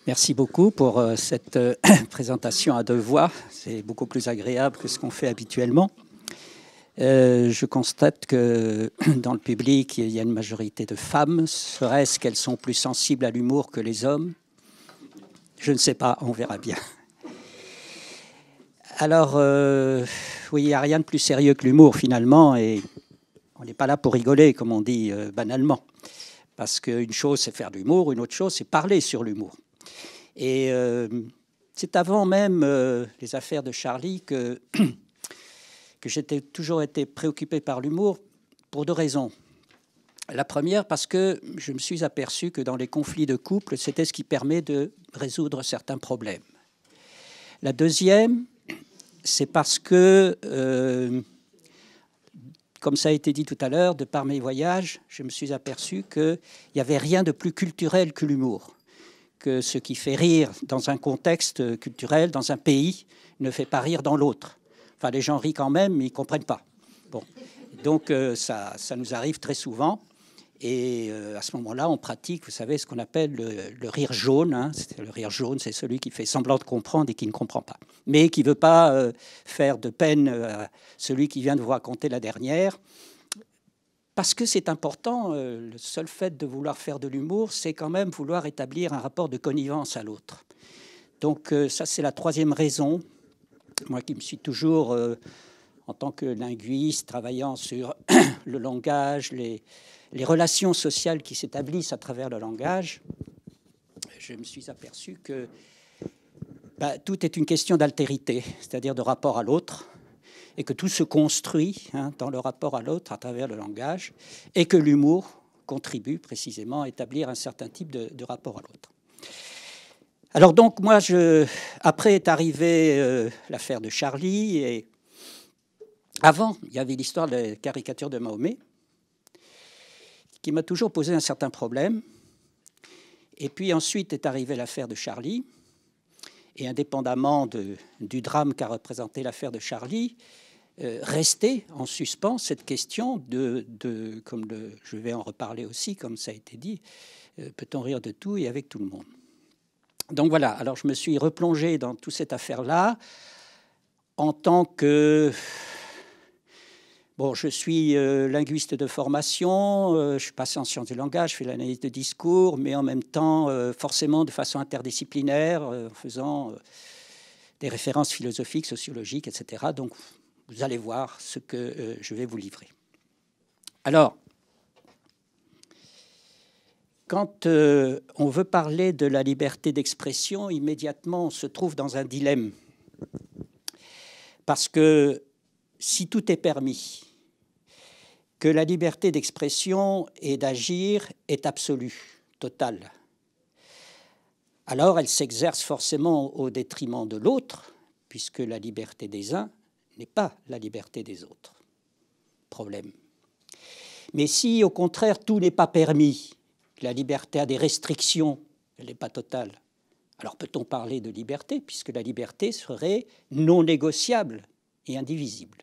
Merci beaucoup pour cette présentation à deux voix. C'est beaucoup plus agréable que ce qu'on fait habituellement. Je constate que dans le public, il y a une majorité de femmes. Serait-ce qu'elles sont plus sensibles à l'humour que les hommes? Je ne sais pas, on verra bien. Alors, oui, il n'y a rien de plus sérieux que l'humour finalement, et on n'est pas là pour rigoler, comme on dit banalement. Parce qu'une chose, c'est faire de l'humour, une autre chose, c'est parler sur l'humour. Et c'est avant même les affaires de Charlie que j'ai toujours été préoccupé par l'humour pour deux raisons. La première, parce que je me suis aperçu que dans les conflits de couple, c'était ce qui permet de résoudre certains problèmes. La deuxième, c'est parce que, comme ça a été dit tout à l'heure, de par mes voyages, je me suis aperçu qu'il n'y avait rien de plus culturel que l'humour. Que ce qui fait rire dans un contexte culturel, dans un pays, ne fait pas rire dans l'autre. Enfin, les gens rient quand même, mais ils ne comprennent pas. Bon. Donc, ça nous arrive très souvent. Et à ce moment-là, on pratique, vous savez, ce qu'on appelle le rire jaune. Hein. Le rire jaune, c'est celui qui fait semblant de comprendre et qui ne comprend pas. Mais qui ne veut pas faire de peine à celui qui vient de vous raconter la dernière. Parce que c'est important, le seul fait de vouloir faire de l'humour, c'est quand même vouloir établir un rapport de connivence à l'autre. Donc ça, c'est la troisième raison. Moi qui me suis toujours, en tant que linguiste, travaillant sur le langage, les relations sociales qui s'établissent à travers le langage, je me suis aperçu que tout est une question d'altérité, c'est-à-dire de rapport à l'autre, et que tout se construit dans le rapport à l'autre à travers le langage, et que l'humour contribue précisément à établir un certain type de rapport à l'autre. Alors donc, moi, après est arrivée l'affaire de Charlie, et avant, il y avait l'histoire de la caricature de Mahomet, qui m'a toujours posé un certain problème. Et puis ensuite est arrivée l'affaire de Charlie, et indépendamment du drame qu'a représenté l'affaire de Charlie, restait en suspens cette question comme je vais en reparler aussi, comme ça a été dit, peut-on rire de tout et avec tout le monde? Donc voilà, alors je me suis replongé dans toute cette affaire-là en tant que... Bon, je suis linguiste de formation, je suis passé en sciences du langage, je fais l'analyse de discours, mais en même temps, forcément de façon interdisciplinaire, en faisant des références philosophiques, sociologiques, etc. Donc, vous allez voir ce que je vais vous livrer. Alors, quand on veut parler de la liberté d'expression, immédiatement, on se trouve dans un dilemme. Parce que si tout est permis, que la liberté d'expression et d'agir est absolue, totale, alors elle s'exerce forcément au détriment de l'autre, puisque la liberté des uns n'est pas la liberté des autres. Problème. Mais si, au contraire, tout n'est pas permis, la liberté a des restrictions, elle n'est pas totale, alors peut-on parler de liberté, puisque la liberté serait non négociable et indivisible.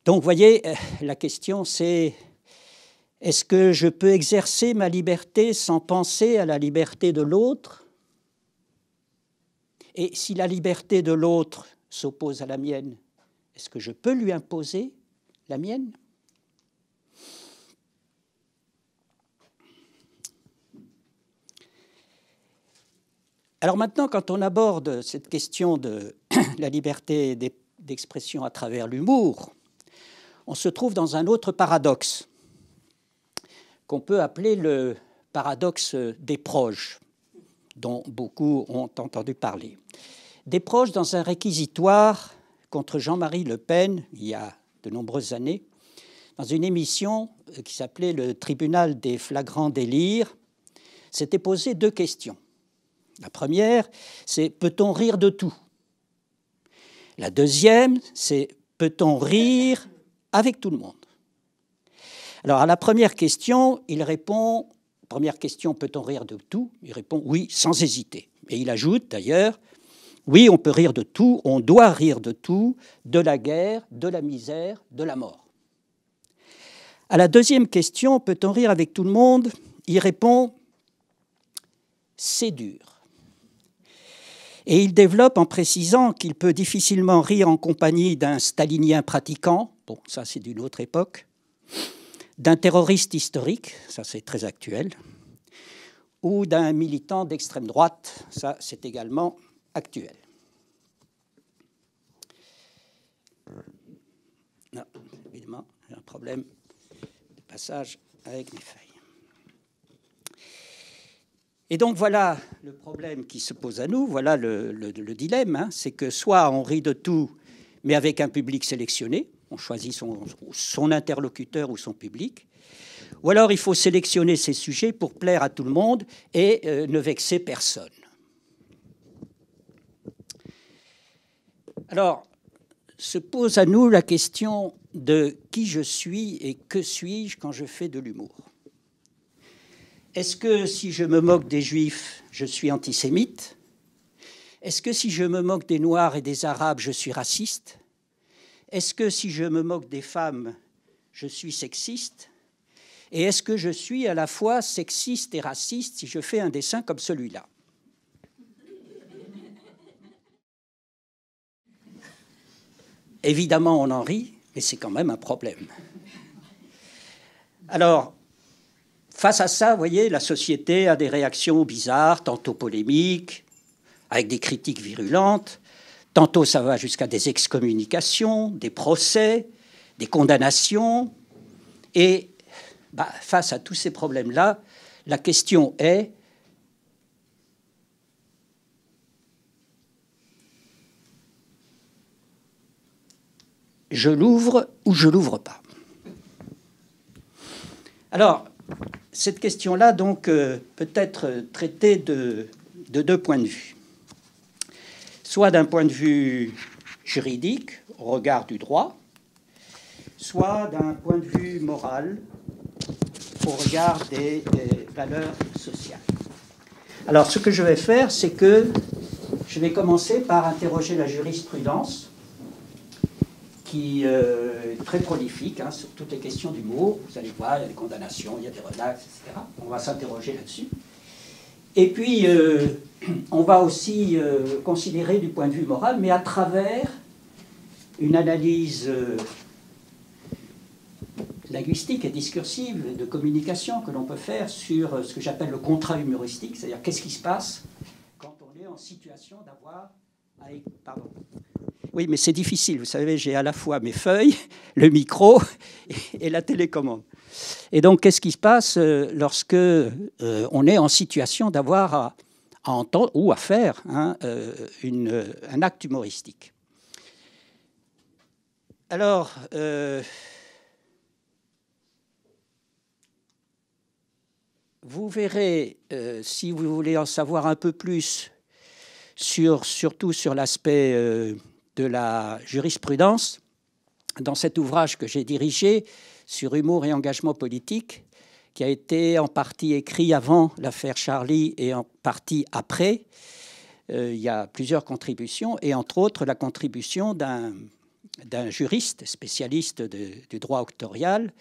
Donc, vous voyez, la question, c'est est-ce que je peux exercer ma liberté sans penser à la liberté de l'autre? Et si la liberté de l'autre s'oppose à la mienne, est-ce que je peux lui imposer la mienne? Alors maintenant, quand on aborde cette question de la liberté d'expression à travers l'humour, on se trouve dans un autre paradoxe qu'on peut appeler le paradoxe Desproges, dont beaucoup ont entendu parler. Desproges, dans un réquisitoire contre Jean-Marie Le Pen, il y a de nombreuses années, dans une émission qui s'appelait le Tribunal des flagrants délires, s'était posé deux questions. La première, c'est peut-on rire de tout? La deuxième, c'est peut-on rire avec tout le monde? Alors, à la première question, il répond, première question, peut-on rire de tout? Il répond oui, sans hésiter. Et il ajoute d'ailleurs, oui, on peut rire de tout, on doit rire de tout, de la guerre, de la misère, de la mort. À la deuxième question, peut-on rire avec tout le monde? Il répond, c'est dur. Et il développe en précisant qu'il peut difficilement rire en compagnie d'un stalinien pratiquant, bon, ça c'est d'une autre époque, d'un terroriste historique, ça c'est très actuel, ou d'un militant d'extrême droite, ça c'est également actuel. Non, évidemment, j'ai un problème de passage avec mes feuilles. Et donc voilà le problème qui se pose à nous, voilà le dilemme, hein, c'est que soit on rit de tout, mais avec un public sélectionné, on choisit son interlocuteur ou son public, ou alors il faut sélectionner ses sujets pour plaire à tout le monde et ne vexer personne. Alors, se pose à nous la question de qui je suis et que suis-je quand je fais de l'humour. Est-ce que si je me moque des Juifs, je suis antisémite? Est-ce que si je me moque des Noirs et des Arabes, je suis raciste? Est-ce que si je me moque des femmes, je suis sexiste? Et est-ce que je suis à la fois sexiste et raciste si je fais un dessin comme celui-là? Évidemment, on en rit, mais c'est quand même un problème. Alors, face à ça, vous voyez, la société a des réactions bizarres, tantôt polémiques, avec des critiques virulentes, tantôt ça va jusqu'à des excommunications, des procès, des condamnations. Et face à tous ces problèmes-là, la question est: je l'ouvre ou je l'ouvre pas? Alors, cette question-là, donc, peut être traitée de deux points de vue. Soit d'un point de vue juridique, au regard du droit, soit d'un point de vue moral, au regard des valeurs sociales. Alors, ce que je vais faire, c'est que je vais commencer par interroger la jurisprudence, qui est très prolifique hein, sur toutes les questions d'humour. Vous allez voir, il y a des condamnations, il y a des relax, etc. On va s'interroger là-dessus. Et puis, on va aussi considérer du point de vue moral, mais à travers une analyse linguistique et discursive de communication que l'on peut faire sur ce que j'appelle le contrat humoristique, c'est-à-dire qu'est-ce qui se passe quand on est en situation d'avoir... Pardon. Oui, mais c'est difficile. Vous savez, j'ai à la fois mes feuilles, le micro et la télécommande. Et donc, qu'est-ce qui se passe lorsque on est en situation d'avoir à entendre ou à faire hein, un acte humoristique? Alors, vous verrez, si vous voulez en savoir un peu plus, surtout sur l'aspect de la jurisprudence, dans cet ouvrage que j'ai dirigé sur humour et engagement politique, qui a été en partie écrit avant l'affaire Charlie et en partie après. Il y a plusieurs contributions, et entre autres la contribution d'un juriste spécialiste du droit octorial.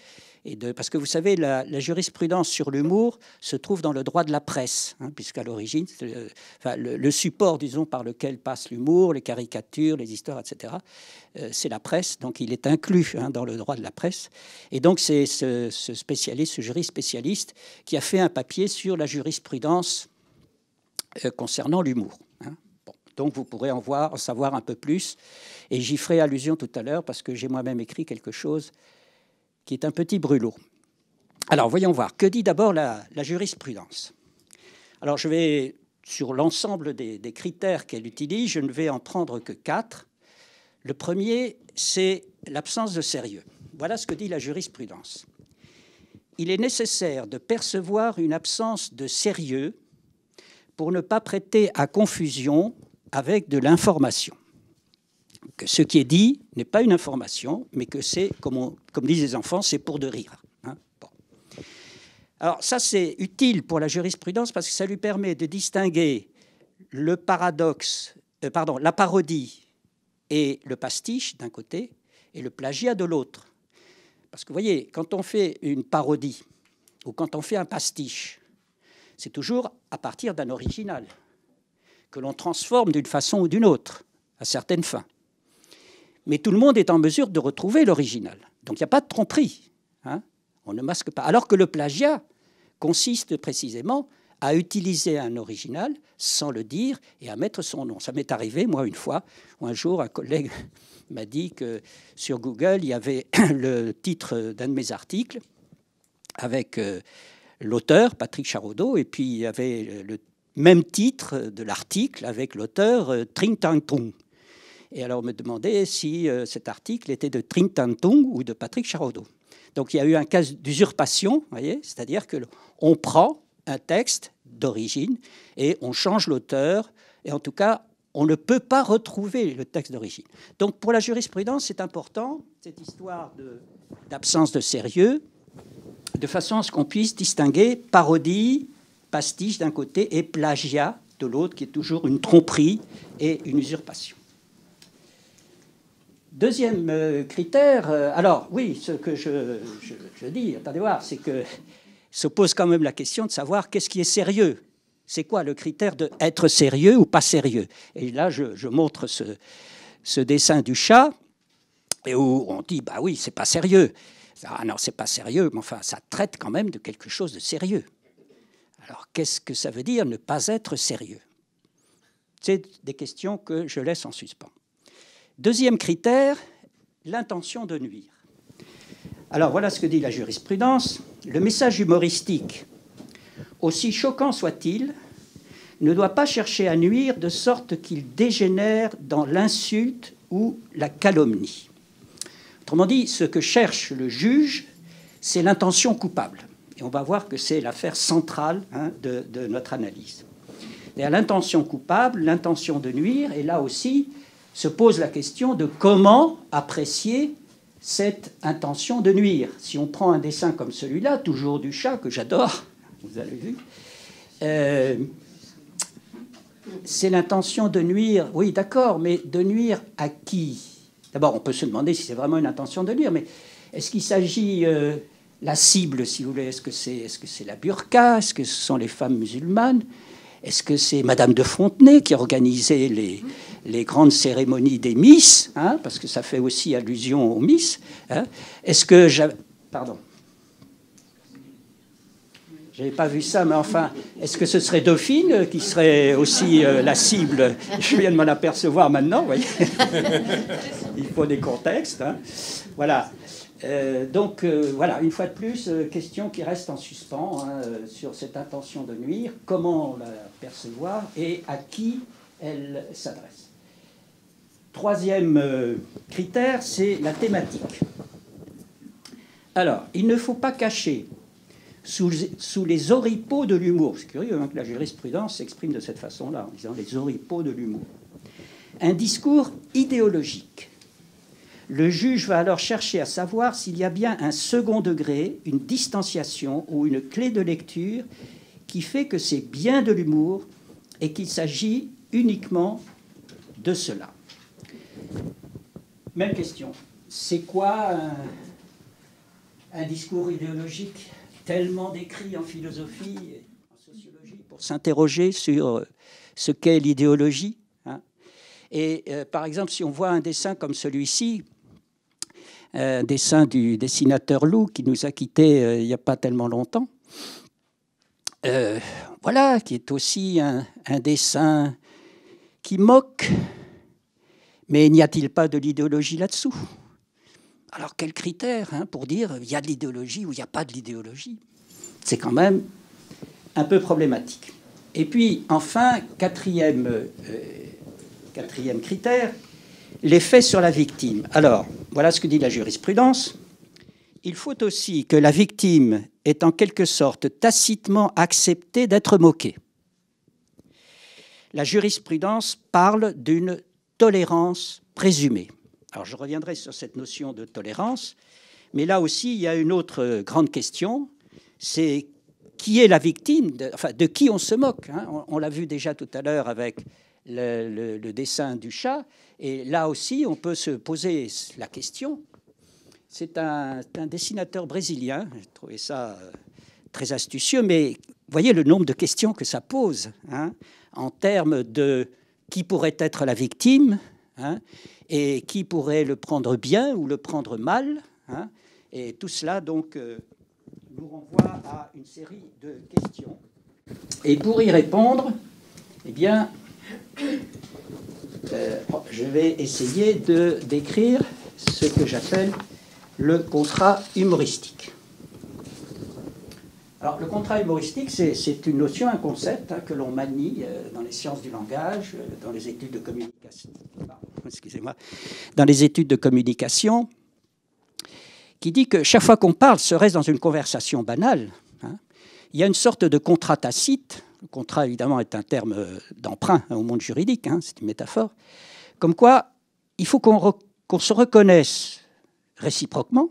Parce que vous savez, la jurisprudence sur l'humour se trouve dans le droit de la presse, hein, puisqu'à l'origine, le support, disons, par lequel passe l'humour, les caricatures, les histoires, etc., c'est la presse, donc il est inclus hein, dans le droit de la presse. Et donc c'est ce juriste spécialiste qui a fait un papier sur la jurisprudence concernant l'humour. Hein. Bon, donc vous pourrez en savoir un peu plus, et j'y ferai allusion tout à l'heure, parce que j'ai moi-même écrit quelque chose qui est un petit brûlot. Alors, voyons voir. Que dit d'abord la jurisprudence? Alors, je vais, sur l'ensemble des critères qu'elle utilise, je ne vais en prendre que 4. Le premier, c'est l'absence de sérieux. Voilà ce que dit la jurisprudence. Il est nécessaire de percevoir une absence de sérieux pour ne pas prêter à confusion avec de l'information. Que ce qui est dit n'est pas une information, mais que c'est, comme disent les enfants, c'est pour de rire. Hein, bon. Alors ça, c'est utile pour la jurisprudence parce que ça lui permet de distinguer le paradoxe, la parodie et le pastiche d'un côté, et le plagiat de l'autre. Parce que vous voyez, quand on fait une parodie ou quand on fait un pastiche, c'est toujours à partir d'un original, que l'on transforme d'une façon ou d'une autre, à certaines fins. Mais tout le monde est en mesure de retrouver l'original. Donc il n'y a pas de tromperie. Hein, on ne masque pas. Alors que le plagiat consiste précisément à utiliser un original sans le dire et à mettre son nom. Ça m'est arrivé, moi, une fois, où un jour, un collègue m'a dit que sur Google, il y avait le titre d'un de mes articles avec l'auteur, Patrick Charodeau, et puis il y avait le même titre de l'article avec l'auteur Tring Tang Tung. Et alors on me demandait si cet article était de Tring Tang Tung ou de Patrick Charodeau. Donc il y a eu un cas d'usurpation, voyez, c'est-à-dire qu'on prend un texte d'origine et on change l'auteur, et en tout cas, on ne peut pas retrouver le texte d'origine. Donc pour la jurisprudence, c'est important, cette histoire d'absence de sérieux, de façon à ce qu'on puisse distinguer parodie, pastiche d'un côté et plagiat de l'autre, qui est toujours une tromperie et une usurpation. Deuxième critère, alors oui, ce que je dis, attendez voir, c'est que se pose quand même la question de savoir qu'est-ce qui est sérieux. C'est quoi le critère d'être sérieux ou pas sérieux? Et là, je montre ce dessin du chat, et où on dit, bah oui, c'est pas sérieux. Ah non, c'est pas sérieux, mais enfin, ça traite quand même de quelque chose de sérieux. Alors, qu'est-ce que ça veut dire ne pas être sérieux? C'est des questions que je laisse en suspens. Deuxième critère, l'intention de nuire. Alors, voilà ce que dit la jurisprudence. Le message humoristique, aussi choquant soit-il, ne doit pas chercher à nuire de sorte qu'il dégénère dans l'insulte ou la calomnie. Autrement dit, ce que cherche le juge, c'est l'intention coupable. Et on va voir que c'est l'affaire centrale de notre analyse. Et à l'intention coupable, l'intention de nuire, et là aussi se pose la question de comment apprécier cette intention de nuire. Si on prend un dessin comme celui-là, toujours du chat, que j'adore, vous avez vu, c'est l'intention de nuire, oui d'accord, mais de nuire à qui? D'abord, on peut se demander si c'est vraiment une intention de nuire, mais est-ce qu'il s'agit, la cible, si vous voulez, est-ce que c'est la burqa? Est-ce que ce sont les femmes musulmanes? Est-ce que c'est Madame de Fontenay qui organisait les grandes cérémonies des Miss, hein, parce que ça fait aussi allusion aux Miss, hein? Est-ce que... Pardon. Je n'avais pas vu ça, mais enfin, est-ce que ce serait Dauphine qui serait aussi la cible? Je viens de m'en apercevoir maintenant, vous voyez. Il faut des contextes. Hein. Voilà. Donc, voilà, une fois de plus, question qui reste en suspens hein, sur cette intention de nuire, comment la percevoir et à qui elle s'adresse. Troisième critère, c'est la thématique. Alors, il ne faut pas cacher sous les oripeaux de l'humour, c'est curieux hein, que la jurisprudence s'exprime de cette façon-là, en disant les oripeaux de l'humour, un discours idéologique. Le juge va alors chercher à savoir s'il y a bien un second degré, une distanciation ou une clé de lecture qui fait que c'est bien de l'humour et qu'il s'agit uniquement de cela. Même question. C'est quoi un discours idéologique tellement décrit en philosophie et en sociologie pour s'interroger sur ce qu'est l'idéologie hein. Et par exemple, si on voit un dessin comme celui-ci, un dessin du dessinateur Lou qui nous a quittés il n'y a pas tellement longtemps, voilà, qui est aussi un dessin qui moque, mais n'y a-t-il pas de l'idéologie là-dessous? Alors, quel critère hein, pour dire il y a de l'idéologie ou il n'y a pas de l'idéologie? C'est quand même un peu problématique. Et puis, enfin, quatrième critère, l'effet sur la victime. Alors, voilà ce que dit la jurisprudence. Il faut aussi que la victime ait en quelque sorte tacitement accepté d'être moquée. La jurisprudence parle d'une tolérance présumée. Alors, je reviendrai sur cette notion de tolérance, mais là aussi, il y a une autre grande question, c'est qui est la victime, de qui on se moque. Hein. On l'a vu déjà tout à l'heure avec le dessin du chat, et là aussi, on peut se poser la question. C'est un dessinateur brésilien, j'ai trouvé ça très astucieux, mais voyez le nombre de questions que ça pose, hein, en termes de qui pourrait être la victime, hein, et qui pourrait le prendre bien ou le prendre mal, hein, et tout cela donc nous renvoie à une série de questions. Et pour y répondre, eh bien, je vais essayer de décrire ce que j'appelle le contrat humoristique. Alors, le contrat humoristique, c'est une notion, un concept, hein, que l'on manie dans les sciences du langage, dans les études de communication. Excusez-moi. Dans les études de communication, qui dit que chaque fois qu'on parle, serait-ce dans une conversation banale, hein, il y a une sorte de contrat tacite. Le contrat, évidemment, est un terme d'emprunt, hein, au monde juridique, hein, c'est une métaphore. Comme quoi, il faut qu'on se reconnaisse réciproquement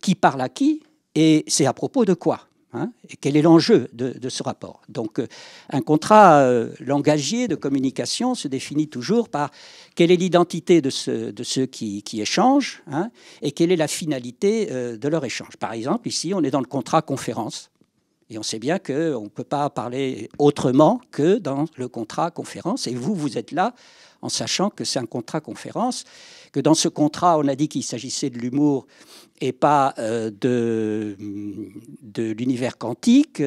qui parle à qui, et c'est à propos de quoi. Hein, et quel est l'enjeu de ce rapport? Donc, un contrat langagier de communication se définit toujours par quelle est l'identité de ceux qui échangent, hein, et quelle est la finalité de leur échange. Par exemple, ici, on est dans le contrat conférence, et on sait bien qu'on ne peut pas parler autrement que dans le contrat conférence, et vous êtes là en sachant que c'est un contrat conférence, que dans ce contrat, on a dit qu'il s'agissait de l'humour et pas de l'univers quantique,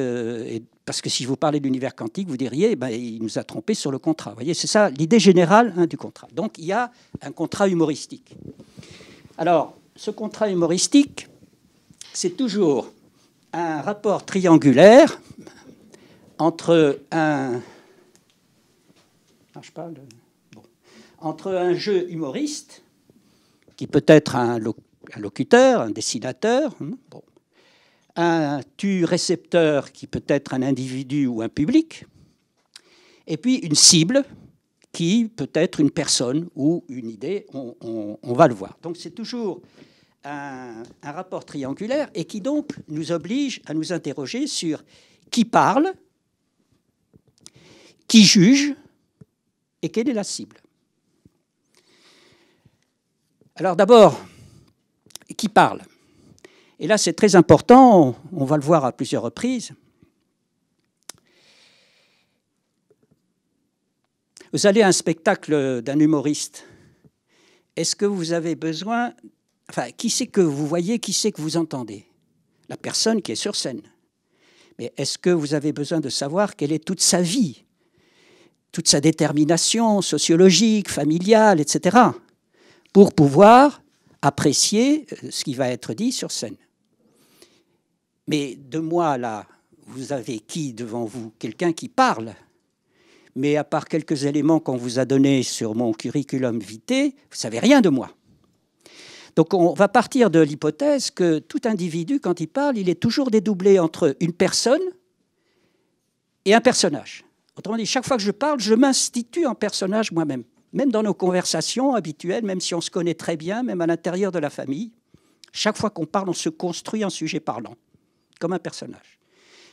parce que si vous parlez de l'univers quantique, vous diriez, il nous a trompés sur le contrat. Vous voyez, c'est ça l'idée générale, hein, du contrat. Donc, il y a un contrat humoristique. Alors, ce contrat humoristique, c'est toujours un rapport triangulaire entre entre un jeu humoriste, qui peut être un locuteur, un dessinateur, un tu-récepteur qui peut être un individu ou un public, et puis une cible qui peut être une personne ou une idée, on va le voir. Donc c'est toujours un rapport triangulaire et qui donc nous oblige à nous interroger sur qui parle, qui juge et quelle est la cible. Alors d'abord, qui parle? Et là, c'est très important, on va le voir à plusieurs reprises. Vous allez à un spectacle d'un humoriste. Est-ce que vous avez besoin... Enfin, qui c'est que vous voyez, qui c'est que vous entendez? La personne qui est sur scène. Mais est-ce que vous avez besoin de savoir quelle est toute sa vie, toute sa détermination sociologique, familiale, etc., pour pouvoir apprécier ce qui va être dit sur scène? Mais de moi, là, vous avez qui devant vous? Quelqu'un qui parle. Mais à part quelques éléments qu'on vous a donnés sur mon curriculum vitae, vous ne savez rien de moi. Donc on va partir de l'hypothèse que tout individu, quand il parle, il est toujours dédoublé entre une personne et un personnage. Autrement dit, chaque fois que je parle, je m'institue en personnage moi-même. Même dans nos conversations habituelles, même si on se connaît très bien, même à l'intérieur de la famille, chaque fois qu'on parle, on se construit en sujet parlant, comme un personnage.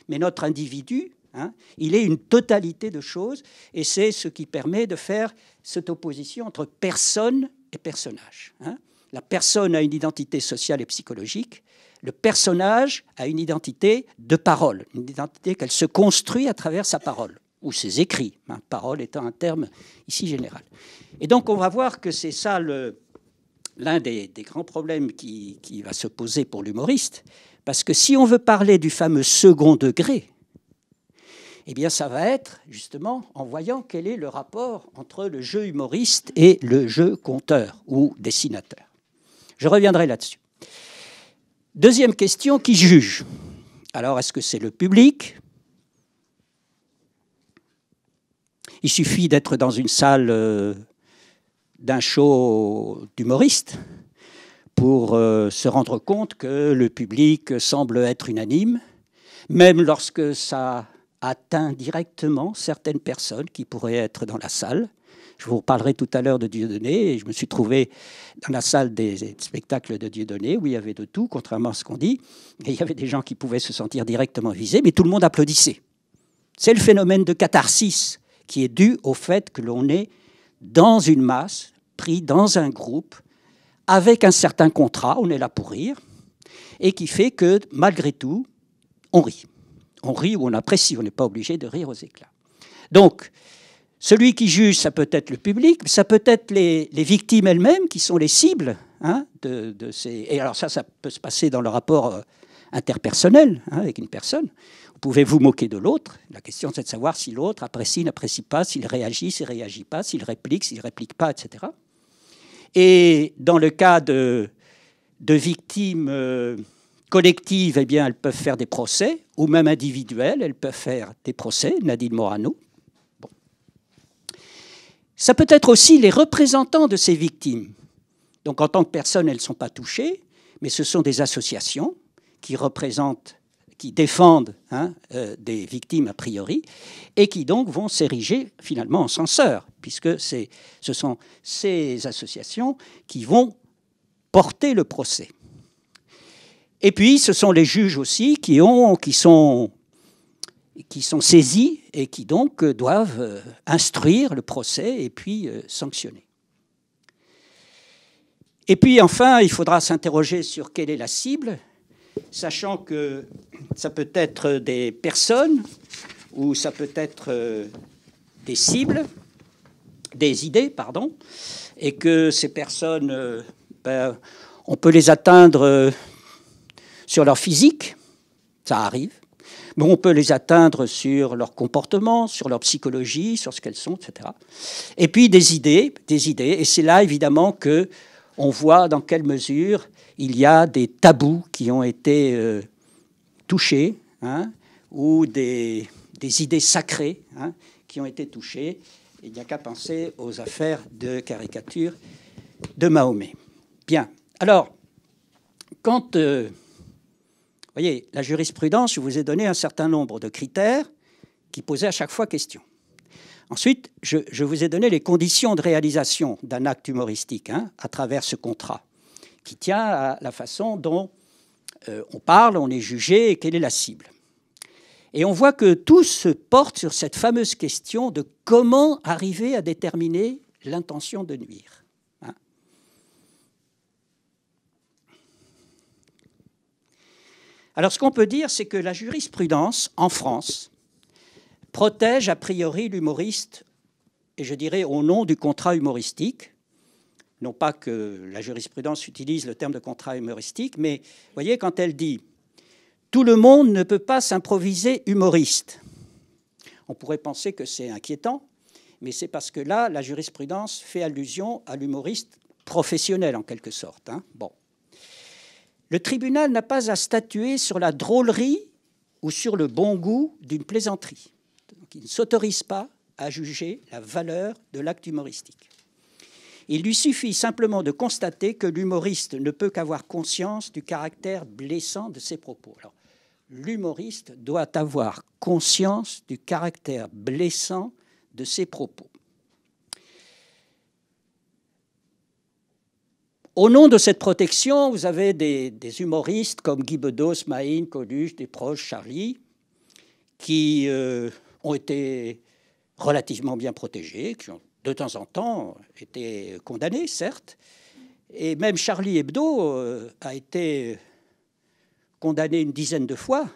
Mais notre individu, hein, il est une totalité de choses, et c'est ce qui permet de faire cette opposition entre personne et personnage. Hein. La personne a une identité sociale et psychologique, le personnage a une identité de parole, une identité qu'elle se construit à travers sa parole, ou ses écrits, hein, parole étant un terme ici général. Et donc on va voir que c'est ça l'un des grands problèmes qui va se poser pour l'humoriste, parce que si on veut parler du fameux second degré, eh bien ça va être justement en voyant quel est le rapport entre le jeu humoriste et le jeu conteur ou dessinateur. Je reviendrai là-dessus. Deuxième question, qui juge? Alors, est-ce que c'est le public? Il suffit d'être dans une salle d'un show d'humoriste pour se rendre compte que le public semble être unanime, même lorsque ça atteint directement certaines personnes qui pourraient être dans la salle. Je vous parlerai tout à l'heure de Dieudonné, et je me suis trouvé dans la salle des spectacles de Dieudonné, où il y avait de tout, contrairement à ce qu'on dit. Et il y avait des gens qui pouvaient se sentir directement visés, mais tout le monde applaudissait. C'est le phénomène de catharsis qui est dû au fait que l'on est dans une masse, pris dans un groupe, avec un certain contrat, on est là pour rire, et qui fait que, malgré tout, on rit. on rit ou on apprécie, on n'est pas obligé de rire aux éclats. Donc, celui qui juge, ça peut être le public, ça peut être les victimes elles-mêmes, qui sont les cibles hein, de ces... Et alors ça peut se passer dans le rapport interpersonnel hein, avec une personne. Vous pouvez vous moquer de l'autre. La question, c'est de savoir si l'autre apprécie, n'apprécie pas, s'il réagit, s'il ne réagit pas, s'il réplique pas, etc. Et dans le cas de victimes collectives, eh bien, elles peuvent faire des procès, ou même individuelles, elles peuvent faire des procès, Nadine Morano. Bon. Ça peut être aussi les représentants de ces victimes. Donc en tant que personne, elles ne sont pas touchées, mais ce sont des associations qui représentent, qui défendent hein, des victimes a priori, et qui donc vont s'ériger finalement en censeurs, puisque ce sont ces associations qui vont porter le procès. Et puis, ce sont les juges aussi qui sont saisis et qui donc doivent instruire le procès et puis sanctionner. Et puis, enfin, il faudra s'interroger sur quelle est la cible, sachant que ça peut être des personnes ou ça peut être des cibles, des idées, pardon, et que ces personnes, on peut les atteindre sur leur physique, ça arrive, mais on peut les atteindre sur leur comportement, sur leur psychologie, sur ce qu'elles sont, etc. Et puis des idées, et c'est là évidemment que on voit dans quelle mesure il y a des tabous qui ont été touchés, hein, ou des idées sacrées hein, qui ont été touchées. Il n'y a qu'à penser aux affaires de caricature de Mahomet. Bien. Alors, quand... vous voyez, la jurisprudence, je vous ai donné un certain nombre de critères qui posaient à chaque fois question. Ensuite, je vous ai donné les conditions de réalisation d'un acte humoristique hein, à travers ce contrat, qui tient à la façon dont on parle, on est jugé et quelle est la cible. Et on voit que tout se porte sur cette fameuse question de comment arriver à déterminer l'intention de nuire. Hein. Alors, ce qu'on peut dire, c'est que la jurisprudence, en France, protège a priori l'humoriste, et je dirais au nom du contrat humoristique, non pas que la jurisprudence utilise le terme de contrat humoristique, mais vous voyez, quand elle dit « tout le monde ne peut pas s'improviser humoriste », on pourrait penser que c'est inquiétant, mais c'est parce que là, la jurisprudence fait allusion à l'humoriste professionnel, en quelque sorte. Hein. Bon. Le tribunal n'a pas à statuer sur la drôlerie ou sur le bon goût d'une plaisanterie. Donc, il ne s'autorise pas à juger la valeur de l'acte humoristique. Il lui suffit simplement de constater que l'humoriste ne peut qu'avoir conscience du caractère blessant de ses propos. Alors, l'humoriste doit avoir conscience du caractère blessant de ses propos. Au nom de cette protection, vous avez des humoristes comme Guy Bedos, Mahine, Coluche, Desproges, Charlie, qui ont été relativement bien protégés, qui ont de temps en temps été condamnés, certes. Et même Charlie Hebdo a été condamné une dizaine de fois,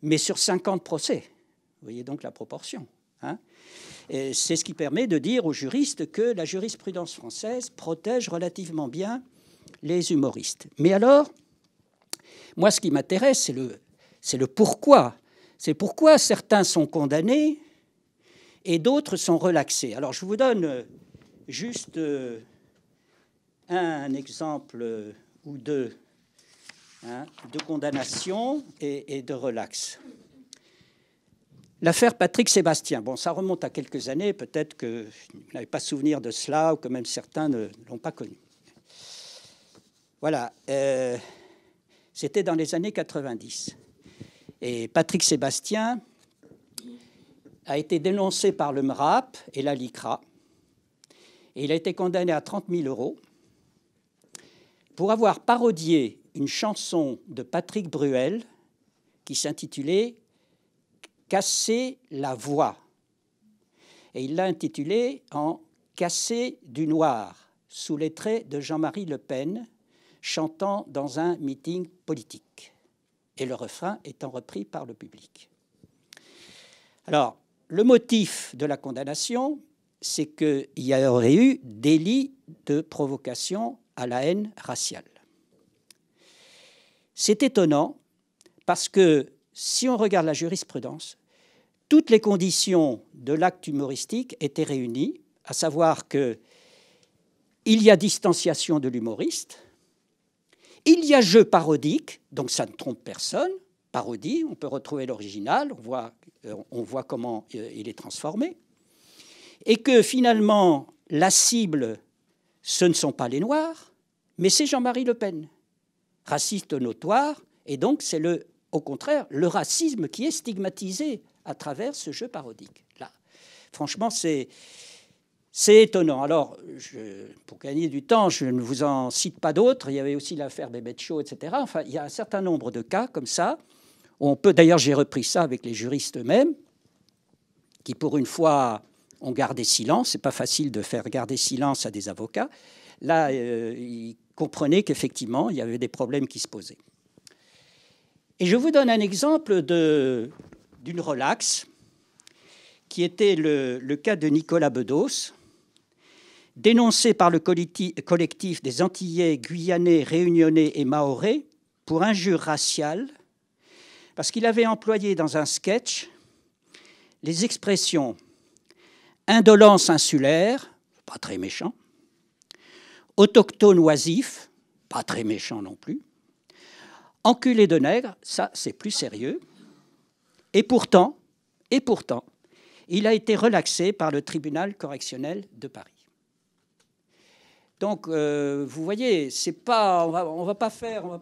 mais sur 50 procès. Vous voyez donc la proportion. Hein. C'est ce qui permet de dire aux juristes que la jurisprudence française protège relativement bien les humoristes. Mais alors, moi, ce qui m'intéresse, c'est le pourquoi. C'est pourquoi certains sont condamnés et d'autres sont relaxés. Alors, je vous donne juste un exemple ou deux hein, de condamnation et de relax. L'affaire Patrick Sébastien, bon, ça remonte à quelques années, peut-être que vous n'avez pas souvenir de cela ou que même certains ne l'ont pas connu. Voilà, c'était dans les années 90. Et Patrick Sébastien a été dénoncé par le MRAP et la LICRA, et il a été condamné à 30 000 € pour avoir parodié une chanson de Patrick Bruel qui s'intitulait « Casser la voix ». Et il l'a intitulé en « Casser du noir » sous les traits de Jean-Marie Le Pen chantant dans un meeting politique. et le refrain étant repris par le public. Alors, le motif de la condamnation, c'est qu'il y aurait eu délit de provocation à la haine raciale. C'est étonnant parce que si on regarde la jurisprudence, toutes les conditions de l'acte humoristique étaient réunies, à savoir qu'il y a distanciation de l'humoriste, il y a jeu parodique, donc ça ne trompe personne, parodie, on peut retrouver l'original, on voit comment il est transformé, et que finalement, la cible, ce ne sont pas les Noirs, mais c'est Jean-Marie Le Pen, raciste notoire, et donc c'est au contraire le racisme qui est stigmatisé à travers ce jeu parodique. Là, franchement, c'est étonnant. Alors, pour gagner du temps, je ne vous en cite pas d'autres. Il y avait aussi l'affaire Bébête Show, etc. Enfin, il y a un certain nombre de cas comme ça. On peut, d'ailleurs, j'ai repris ça avec les juristes eux-mêmes, qui pour une fois ont gardé silence. C'est pas facile de faire garder silence à des avocats. Là, ils comprenaient qu'effectivement, il y avait des problèmes qui se posaient. Et je vous donne un exemple d'une relaxe, qui était le cas de Nicolas Bedos, dénoncé par le collectif des Antillais, Guyanais, Réunionnais et Mahorais pour injure raciale, parce qu'il avait employé dans un sketch les expressions indolence insulaire, pas très méchant, autochtone oisif, pas très méchant non plus, enculé de nègre, ça c'est plus sérieux, et pourtant, il a été relaxé par le tribunal correctionnel de Paris. Donc, vous voyez, c'est pas, on va pas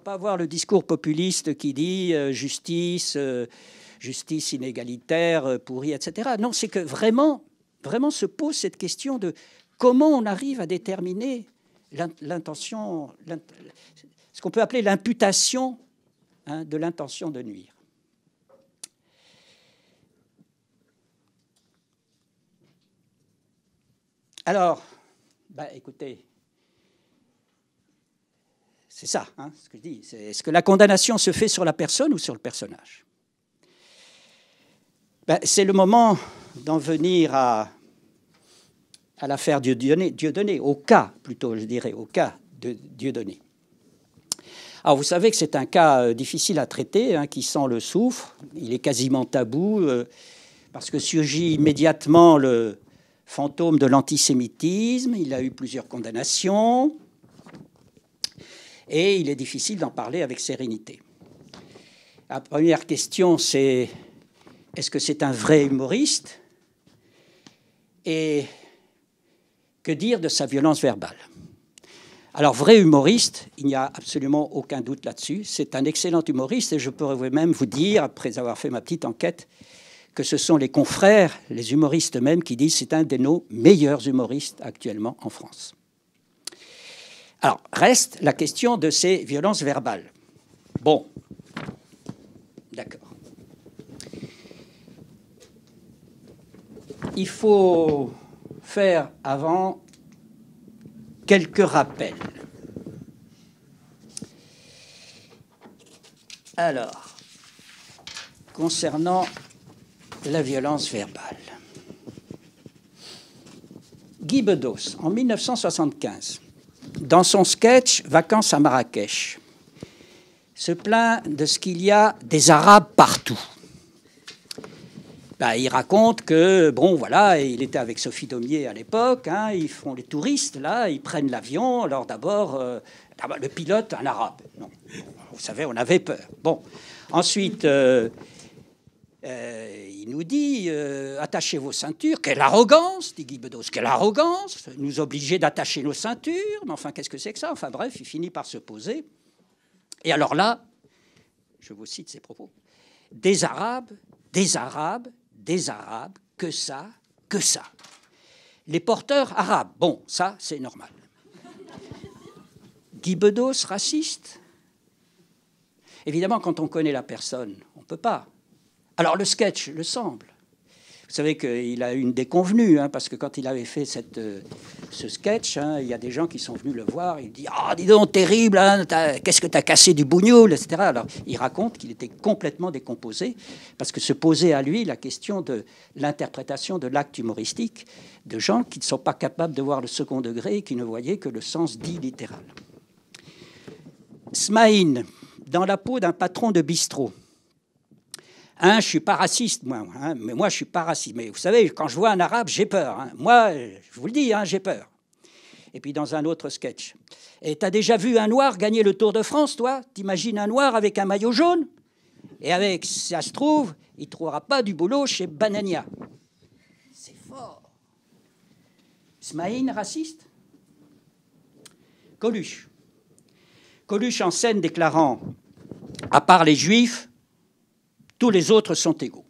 avoir le discours populiste qui dit justice inégalitaire, pourrie, etc. Non, c'est que vraiment se pose cette question de comment on arrive à déterminer l'intention, ce qu'on peut appeler l'imputation de l'intention de nuire. Alors, écoutez, c'est ça, ce que je dis. Est-ce que la condamnation se fait sur la personne ou sur le personnage? C'est le moment d'en venir à l'affaire Dieudonné, au cas, plutôt, je dirais, au cas de Dieudonné. Alors, vous savez que c'est un cas difficile à traiter, qui sent le soufre. Il est quasiment tabou, parce que surgit immédiatement le fantôme de l'antisémitisme. Il a eu plusieurs condamnations. Et il est difficile d'en parler avec sérénité. La première question, c'est est-ce que c'est un vrai humoriste? Et que dire de sa violence verbale? Alors, vrai humoriste, il n'y a absolument aucun doute là-dessus. C'est un excellent humoriste et je pourrais même vous dire, après avoir fait ma petite enquête, que ce sont les confrères, les humoristes eux-mêmes, qui disent que c'est un de nos meilleurs humoristes actuellement en France. Alors, reste la question de ces violences verbales. Bon, d'accord. Il faut faire avant quelques rappels. Alors, concernant la violence verbale, Guy Bedos, en 1975, dans son sketch « Vacances à Marrakech », se plaint de ce qu'il y a des Arabes partout. Il raconte que, bon, voilà, il était avec Sophie Daumier à l'époque, ils font les touristes, là, ils prennent l'avion. Alors d'abord, le pilote, un Arabe. Non, vous savez, on avait peur. Bon, ensuite, il nous dit attachez vos ceintures. Quelle arrogance, dit Guy Bedos, quelle arrogance, nous obliger d'attacher nos ceintures. Mais enfin, qu'est-ce que c'est que ça? Enfin bref, il finit par se poser. Et alors là, je vous cite ses propos. Des Arabes, que ça. Les porteurs arabes, bon, ça, c'est normal. Guy Bedos, raciste? Évidemment, quand on connaît la personne, on ne peut pas. Alors, le sketch le semble. Vous savez qu'il a eu une déconvenue, hein, parce que quand il avait fait ce sketch, hein, il y a des gens qui sont venus le voir. Il dit « Ah, dis donc, terrible, hein, qu'est-ce que tu as cassé du bougnoul ?» etc. Alors, il raconte qu'il était complètement décomposé, parce que se posait à lui la question de l'interprétation de l'acte humoristique de gens qui ne sont pas capables de voir le second degré et qui ne voyaient que le sens dit littéral. Smaïn, dans la peau d'un patron de bistrot. Je ne suis pas raciste, moi, hein, mais moi, je ne suis pas raciste. Mais vous savez, quand je vois un arabe, j'ai peur. Hein. Moi, je vous le dis, hein, j'ai peur. Et puis, dans un autre sketch. Et tu as déjà vu un noir gagner le Tour de France, toi? T'imagines un noir avec un maillot jaune? Et avec, si ça se trouve, il ne trouvera pas du boulot chez Banania. C'est fort. Smaïn, raciste? Coluche. Coluche en scène déclarant, à part les Juifs, tous les autres sont égaux.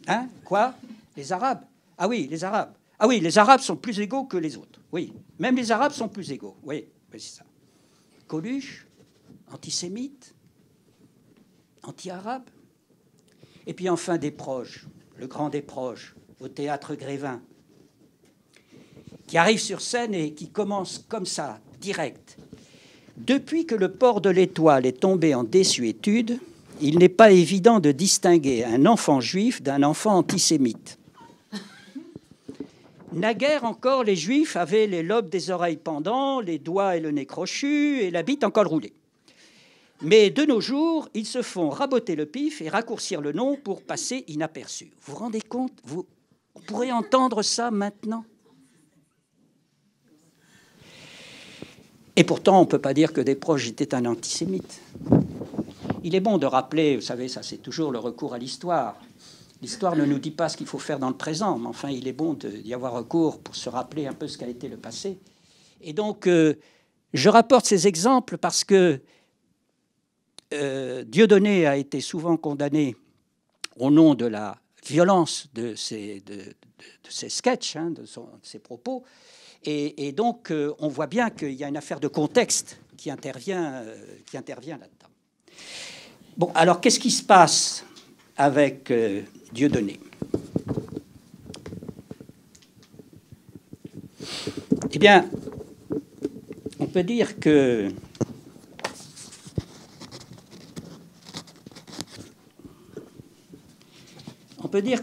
Hein? Quoi? Les Arabes? Ah oui, les Arabes. Ah oui, les Arabes sont plus égaux que les autres. Oui, même les Arabes sont plus égaux. Oui, oui, c'est ça. Coluche, antisémite, anti-arabe. Et puis enfin Desproges, le grand Desproges, au théâtre Grévin, qui arrive sur scène et qui commence comme ça, direct. Depuis que le port de l'Étoile est tombé en désuétude, il n'est pas évident de distinguer un enfant juif d'un enfant antisémite. Naguère encore, les Juifs avaient les lobes des oreilles pendants, les doigts et le nez crochus et la bite en col roulé. Mais de nos jours, ils se font raboter le pif et raccourcir le nom pour passer inaperçus. Vous vous rendez compte? On pourrait entendre ça maintenant. Et pourtant, on ne peut pas dire que Desproges était un antisémite. Il est bon de rappeler, vous savez, ça c'est toujours le recours à l'histoire. L'histoire ne nous dit pas ce qu'il faut faire dans le présent, mais enfin, il est bon d'y avoir recours pour se rappeler un peu ce qu'a été le passé. Et donc, je rapporte ces exemples parce que Dieudonné a été souvent condamné au nom de la violence de ses sketchs, hein, de ses propos. Et donc, on voit bien qu'il y a une affaire de contexte qui intervient là-dedans. Bon, alors, qu'est-ce qui se passe avec Dieudonné? Eh bien, on peut dire que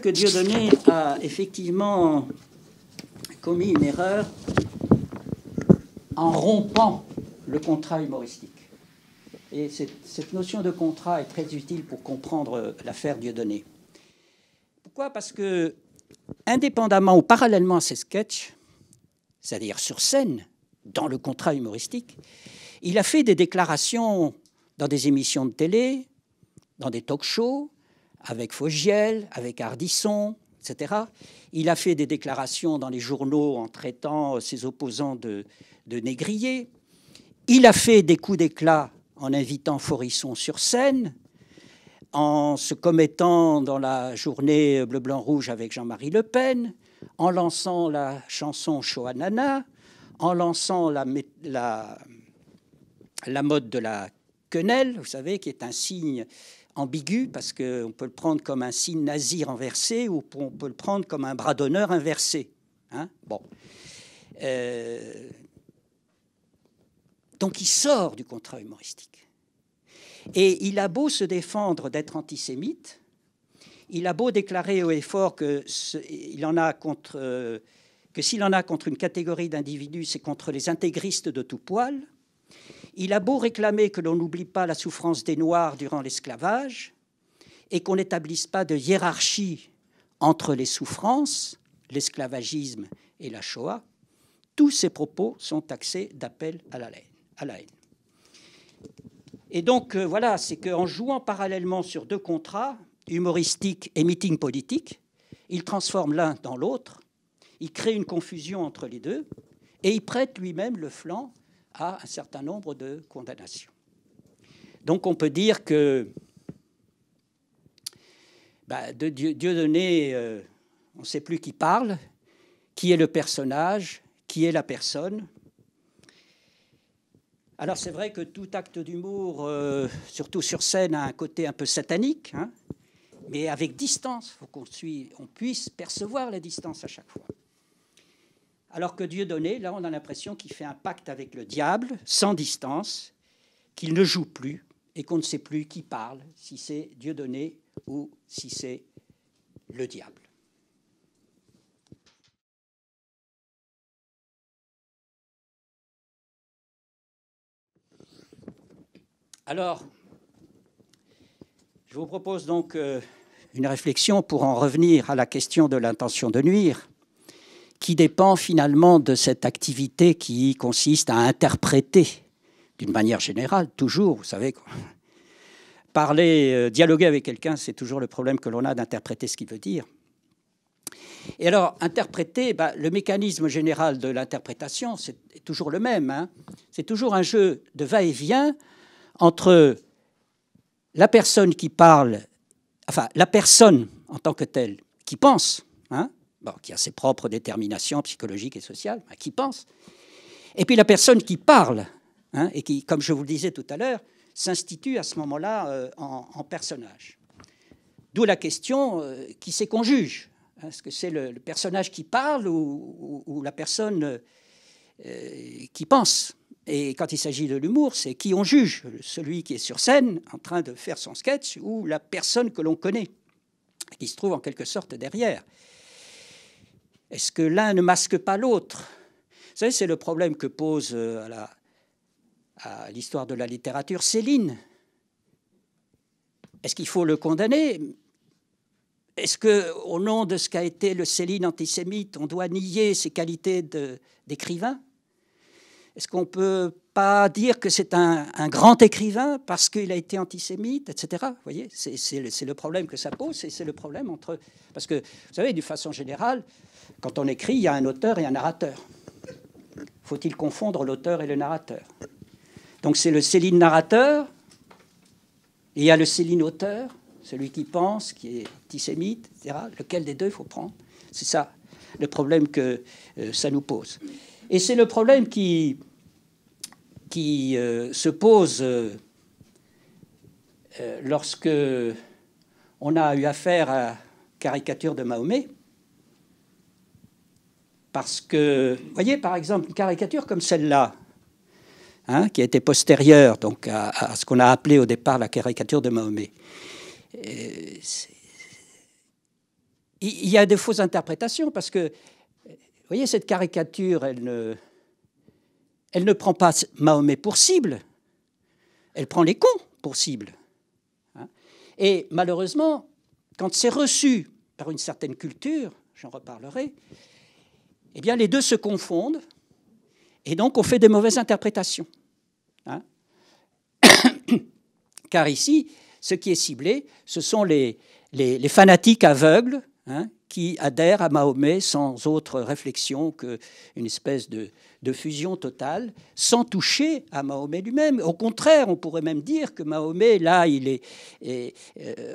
Dieudonné a effectivement commis une erreur en rompant le contrat humoristique. Et cette notion de contrat est très utile pour comprendre l'affaire Dieudonné. Pourquoi? Parce que, indépendamment ou parallèlement à ses sketchs, c'est-à-dire sur scène, dans le contrat humoristique, il a fait des déclarations dans des émissions de télé, dans des talk-shows, avec Fogiel, avec Ardisson, etc. Il a fait des déclarations dans les journaux en traitant ses opposants de négriers. Il a fait des coups d'éclat en invitant Forisson sur scène, en se commettant dans la journée bleu-blanc-rouge avec Jean-Marie Le Pen, en lançant la chanson Choanana, en lançant la mode de la quenelle, vous savez, qui est un signe ambigu, parce qu'on peut le prendre comme un signe nazi renversé ou on peut le prendre comme un bras d'honneur inversé. Hein? Bon. Donc il sort du contrat humoristique. Et il a beau se défendre d'être antisémite, il a beau déclarer haut et fort que s'il en a contre une catégorie d'individus, c'est contre les intégristes de tout poil. Il a beau réclamer que l'on n'oublie pas la souffrance des Noirs durant l'esclavage et qu'on n'établisse pas de hiérarchie entre les souffrances, l'esclavagisme et la Shoah, tous ces propos sont taxés d'appel à la haine. Et donc, voilà, c'est qu'en jouant parallèlement sur deux contrats, humoristique et meeting politique, il transforme l'un dans l'autre, il crée une confusion entre les deux, et il prête lui-même le flanc à un certain nombre de condamnations. Donc, on peut dire que de Dieudonné, on ne sait plus qui parle, qui est le personnage, qui est la personne. Alors c'est vrai que tout acte d'humour, surtout sur scène, a un côté un peu satanique, hein, mais avec distance. Il faut qu'on puisse percevoir la distance à chaque fois. Alors que Dieudonné, là, on a l'impression qu'il fait un pacte avec le diable, sans distance, qu'il ne joue plus et qu'on ne sait plus qui parle, si c'est Dieudonné ou si c'est le diable. Alors, je vous propose donc une réflexion pour en revenir à la question de l'intention de nuire, qui dépend finalement de cette activité qui consiste à interpréter, d'une manière générale, toujours, vous savez, parler, dialoguer avec quelqu'un, c'est toujours le problème que l'on a d'interpréter ce qu'il veut dire. Et alors, interpréter, le mécanisme général de l'interprétation, c'est toujours le même, hein. C'est toujours un jeu de va-et-vient entre la personne qui parle, enfin, la personne en tant que telle, qui pense, hein, qui a ses propres déterminations psychologiques et sociales, qui pense, et puis la personne qui parle, hein, et qui, comme je vous le disais tout à l'heure, s'institue à ce moment-là en personnage. D'où la question, qui c'est qu'on juge? Est-ce que c'est le personnage qui parle ou la personne qui pense? Et quand il s'agit de l'humour, c'est qui on juge? Celui qui est sur scène en train de faire son sketch ou la personne que l'on connaît, qui se trouve en quelque sorte derrière? Est-ce que l'un ne masque pas l'autre? Vous savez, c'est le problème que pose à l'histoire de la littérature Céline. Est-ce qu'il faut le condamner? Est-ce qu'au nom de ce qu'a été le Céline antisémite, on doit nier ses qualités d'écrivain? Est-ce qu'on ne peut pas dire que c'est un grand écrivain parce qu'il a été antisémite, etc. Vous voyez, c'est le problème que ça pose, et c'est le problème entre... Parce que, vous savez, d'une façon générale, quand on écrit, il y a un auteur et un narrateur. Faut-il confondre l'auteur et le narrateur? Donc c'est le Céline narrateur, et il y a le Céline auteur, celui qui pense, qui est antisémite, etc. Lequel des deux il faut prendre? C'est ça le problème que ça nous pose. Et c'est le problème qui se pose lorsque on a eu affaire à la caricature de Mahomet. Parce que, vous voyez, par exemple, une caricature comme celle-là, hein, qui a été postérieure donc, à ce qu'on a appelé au départ la caricature de Mahomet, il y a de fausses interprétations, parce que, vous voyez, cette caricature, elle ne prend pas Mahomet pour cible, elle prend les cons pour cible. Hein. Et malheureusement, quand c'est reçu par une certaine culture, j'en reparlerai, eh bien, les deux se confondent, et donc on fait des mauvaises interprétations. Hein. Car ici, ce qui est ciblé, ce sont les fanatiques aveugles, hein, qui adhèrent à Mahomet sans autre réflexion qu'une espèce de fusion totale, sans toucher à Mahomet lui-même. Au contraire, on pourrait même dire que Mahomet, là,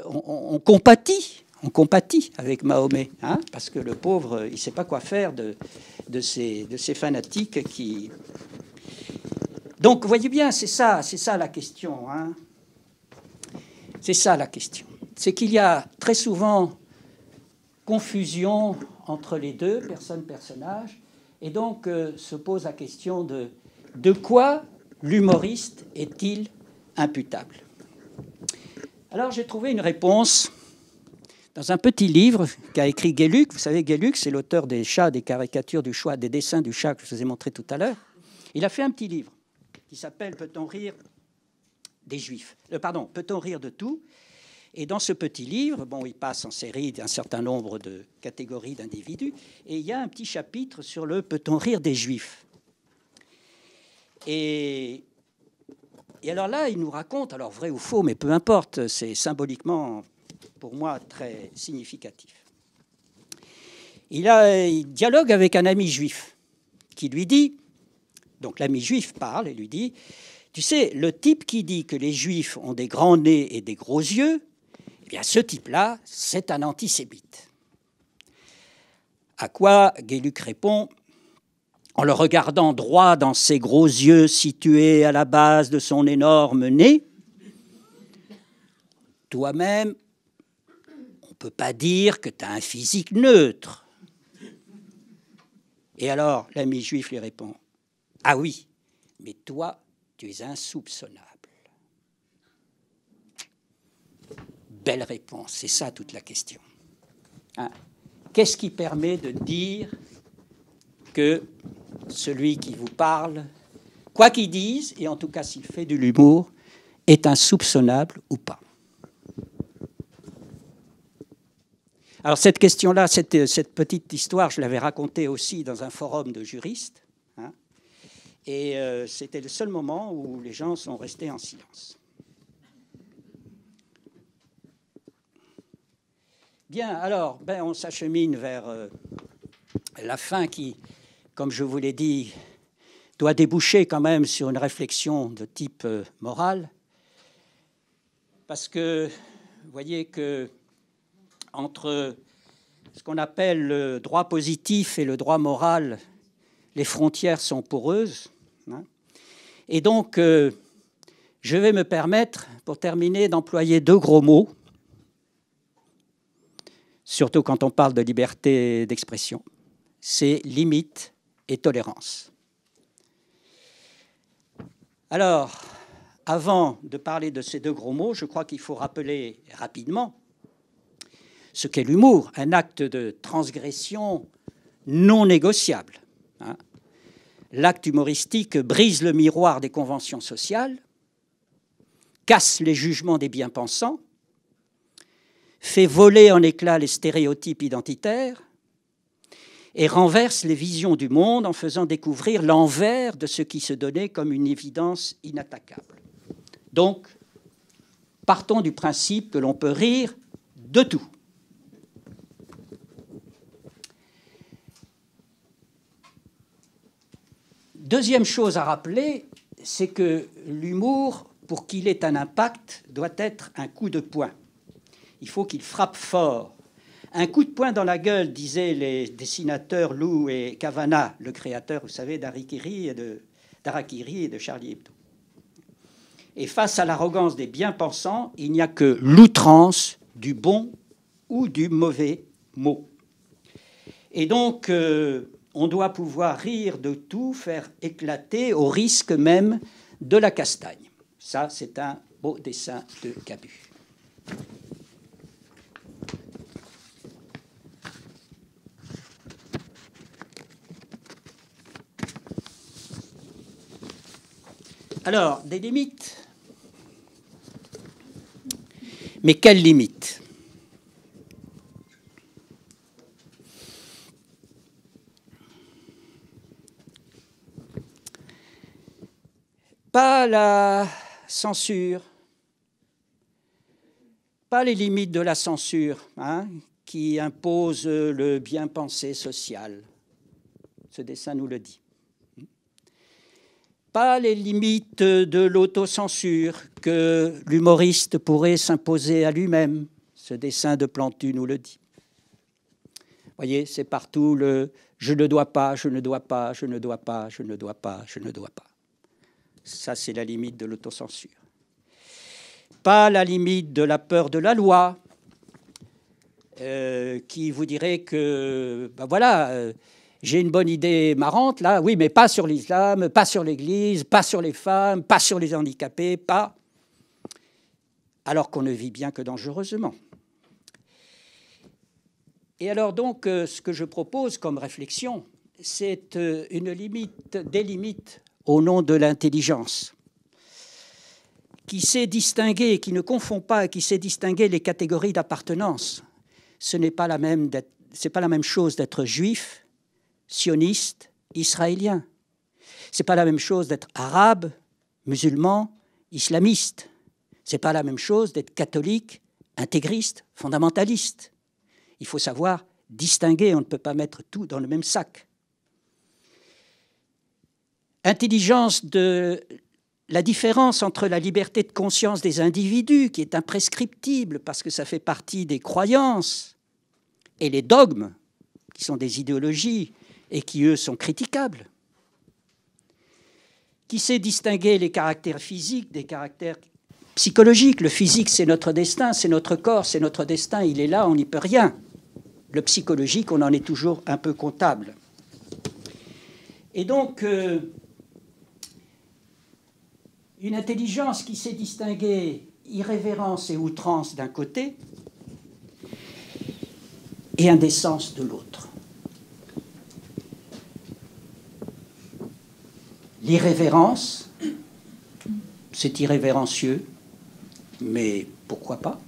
on compatit avec Mahomet, hein, parce que le pauvre, il ne sait pas quoi faire de ces fanatiques qui... Donc, vous voyez bien, c'est ça la question. Hein. C'est ça la question. C'est qu'il y a très souvent confusion entre les deux, personne-personnage, et donc se pose la question de quoi l'humoriste est-il imputable? Alors, j'ai trouvé une réponse dans un petit livre qu'a écrit Gueluc. Vous savez, Gueluc, c'est l'auteur des chats, des caricatures du chat, des dessins du chat que je vous ai montré tout à l'heure. Il a fait un petit livre qui s'appelle « Peut-on rire des Juifs ?» Pardon, « Peut-on rire de tout ?» Et dans ce petit livre, bon, il passe en série d'un certain nombre de catégories d'individus, et il y a un petit chapitre sur le « Peut-on rire des Juifs ?» Et alors là, il nous raconte, alors vrai ou faux, mais peu importe, c'est symboliquement, pour moi, très significatif. Il dialogue avec un ami juif qui lui dit, donc l'ami juif parle et lui dit, tu sais, le type qui dit que les juifs ont des grands nez et des gros yeux, eh bien ce type-là, c'est un antisémite. À quoi Gueluc répond, en le regardant droit dans ses gros yeux situés à la base de son énorme nez, toi-même, peut pas dire que tu as un physique neutre. Et alors, l'ami juif lui répond, ah oui, mais toi, tu es insoupçonnable. Belle réponse, c'est ça toute la question. Hein? Qu'est-ce qui permet de dire que celui qui vous parle, quoi qu'il dise, et en tout cas s'il fait de l'humour, est insoupçonnable ou pas? Alors cette question-là, cette petite histoire, je l'avais racontée aussi dans un forum de juristes, hein, et c'était le seul moment où les gens sont restés en silence. Bien, alors, on s'achemine vers la fin qui, comme je vous l'ai dit, doit déboucher quand même sur une réflexion de type moral, parce que vous voyez que entre ce qu'on appelle le droit positif et le droit moral, les frontières sont poreuses. Hein, et donc, je vais me permettre, pour terminer, d'employer deux gros mots, surtout quand on parle de liberté d'expression. C'est limite et tolérance. Alors, avant de parler de ces deux gros mots, je crois qu'il faut rappeler rapidement ce qu'est l'humour, un acte de transgression non négociable. Hein. L'acte humoristique brise le miroir des conventions sociales, casse les jugements des bien-pensants, fait voler en éclats les stéréotypes identitaires et renverse les visions du monde en faisant découvrir l'envers de ce qui se donnait comme une évidence inattaquable. Donc, partons du principe que l'on peut rire de tout. Deuxième chose à rappeler, c'est que l'humour, pour qu'il ait un impact, doit être un coup de poing. Il faut qu'il frappe fort. Un coup de poing dans la gueule, disaient les dessinateurs Lou et Cavana, le créateur, vous savez, d'Harakiri et de Charlie Hebdo. Et face à l'arrogance des bien-pensants, il n'y a que l'outrance du bon ou du mauvais mot. Et donc, on doit pouvoir rire de tout, faire éclater au risque même de la castagne. Ça, c'est un beau dessin de Cabu. Alors, des limites. Mais quelles limites? Pas la censure, pas les limites de la censure, hein, qui impose le bien-pensé social. Ce dessin nous le dit. Pas les limites de l'autocensure que l'humoriste pourrait s'imposer à lui-même. Ce dessin de Plantu nous le dit. Vous voyez, c'est partout le « je ne dois pas, je ne dois pas, je ne dois pas, je ne dois pas, je ne dois pas ». Ça, c'est la limite de l'autocensure. Pas la limite de la peur de la loi, qui vous dirait que, ben voilà, j'ai une bonne idée marrante, là, oui, mais pas sur l'islam, pas sur l'Église, pas sur les femmes, pas sur les handicapés, pas... Alors qu'on ne vit bien que dangereusement. Et alors donc, ce que je propose comme réflexion, c'est une limite, des limites au nom de l'intelligence, qui sait distinguer, qui ne confond pas, qui sait distinguer les catégories d'appartenance. Ce n'est pas la même chose d'être juif, sioniste, israélien. Ce n'est pas la même chose d'être arabe, musulman, islamiste. Ce n'est pas la même chose d'être catholique, intégriste, fondamentaliste. Il faut savoir distinguer, on ne peut pas mettre tout dans le même sac. Intelligence de la différence entre la liberté de conscience des individus, qui est imprescriptible parce que ça fait partie des croyances, et les dogmes, qui sont des idéologies et qui, eux, sont critiquables. Qui sait distinguer les caractères physiques des caractères psychologique. Le physique, c'est notre destin, c'est notre corps, c'est notre destin, il est là, on n'y peut rien. Le psychologique, on en est toujours un peu comptable. Et donc, une intelligence qui sait distinguer irrévérence et outrance d'un côté et indécence de l'autre. L'irrévérence, c'est irrévérencieux, mais pourquoi pas?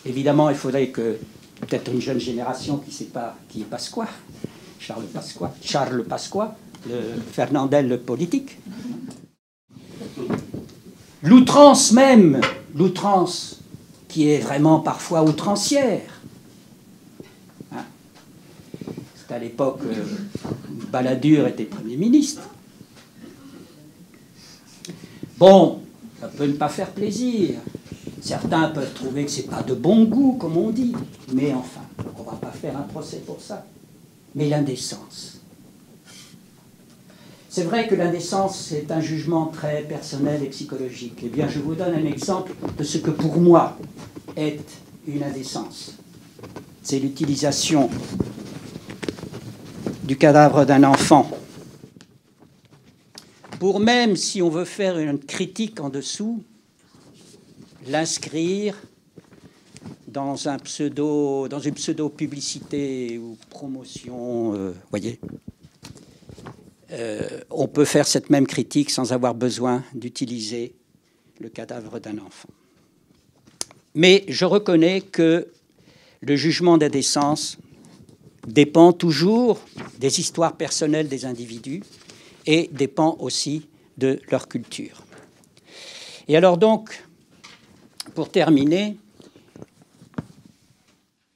Évidemment, il faudrait que peut-être une jeune génération qui ne sait pas qui est Pasqua, Charles Pasqua, le Fernandel politique. L'outrance même, l'outrance qui est vraiment parfois outrancière. Hein? C'est à l'époque où Balladur était Premier ministre. Bon, ça peut ne pas faire plaisir. Certains peuvent trouver que ce n'est pas de bon goût, comme on dit. Mais enfin, on ne va pas faire un procès pour ça. Mais l'indécence. C'est vrai que l'indécence, c'est un jugement très personnel et psychologique. Eh bien, je vous donne un exemple de ce que pour moi est une indécence. C'est l'utilisation du cadavre d'un enfant. Pour même, si on veut faire une critique en dessous, l'inscrire dans une pseudo-publicité ou promotion, voyez. On peut faire cette même critique sans avoir besoin d'utiliser le cadavre d'un enfant. Mais je reconnais que le jugement d'indécence dépend toujours des histoires personnelles des individus et dépend aussi de leur culture. Et alors donc, pour terminer,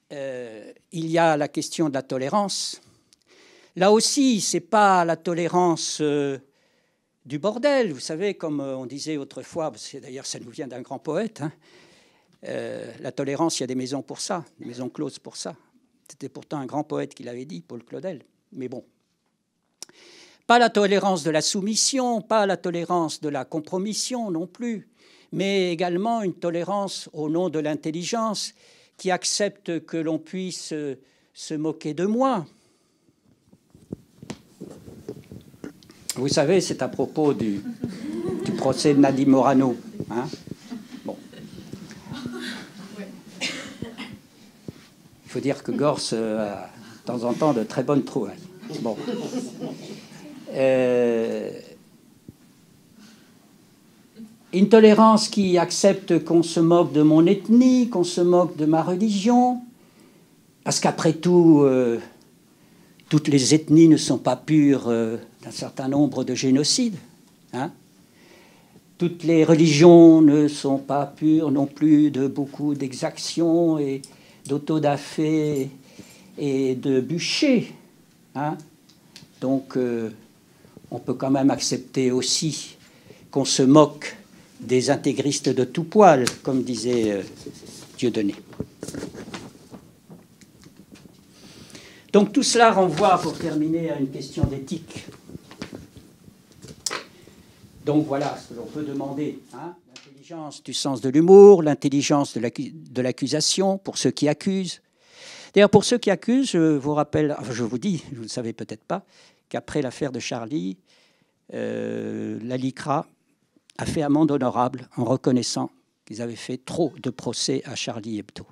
il y a la question de la tolérance. Là aussi, ce n'est pas la tolérance du bordel, vous savez, comme on disait autrefois, d'ailleurs ça nous vient d'un grand poète, hein, la tolérance, il y a des maisons pour ça, des maisons closes pour ça. C'était pourtant un grand poète qui l'avait dit, Paul Claudel, mais bon. Pas la tolérance de la soumission, pas la tolérance de la compromission non plus, mais également une tolérance au nom de l'intelligence qui accepte que l'on puisse se moquer de moi. Vous savez, c'est à propos du procès de Nadine Morano. Hein, bon. Il faut dire que Gors a de temps en temps de très bonnes trouvailles. Bon. Une tolérance qui accepte qu'on se moque de mon ethnie, qu'on se moque de ma religion, parce qu'après tout, toutes les ethnies ne sont pas pures d'un certain nombre de génocides. Hein. Toutes les religions ne sont pas pures non plus de beaucoup d'exactions et d'autodafé et de bûchers. Hein. Donc, on peut quand même accepter aussi qu'on se moque des intégristes de tout poil, comme disait Dieudonné. Donc tout cela renvoie, pour terminer, à une question d'éthique. Donc voilà ce que l'on peut demander. Hein, l'intelligence du sens de l'humour, l'intelligence de l'accusation pour ceux qui accusent. D'ailleurs, pour ceux qui accusent, je vous rappelle, enfin, je vous dis, vous ne le savez peut-être pas, qu'après l'affaire de Charlie, la LICRA a fait amende honorable en reconnaissant qu'ils avaient fait trop de procès à Charlie Hebdo.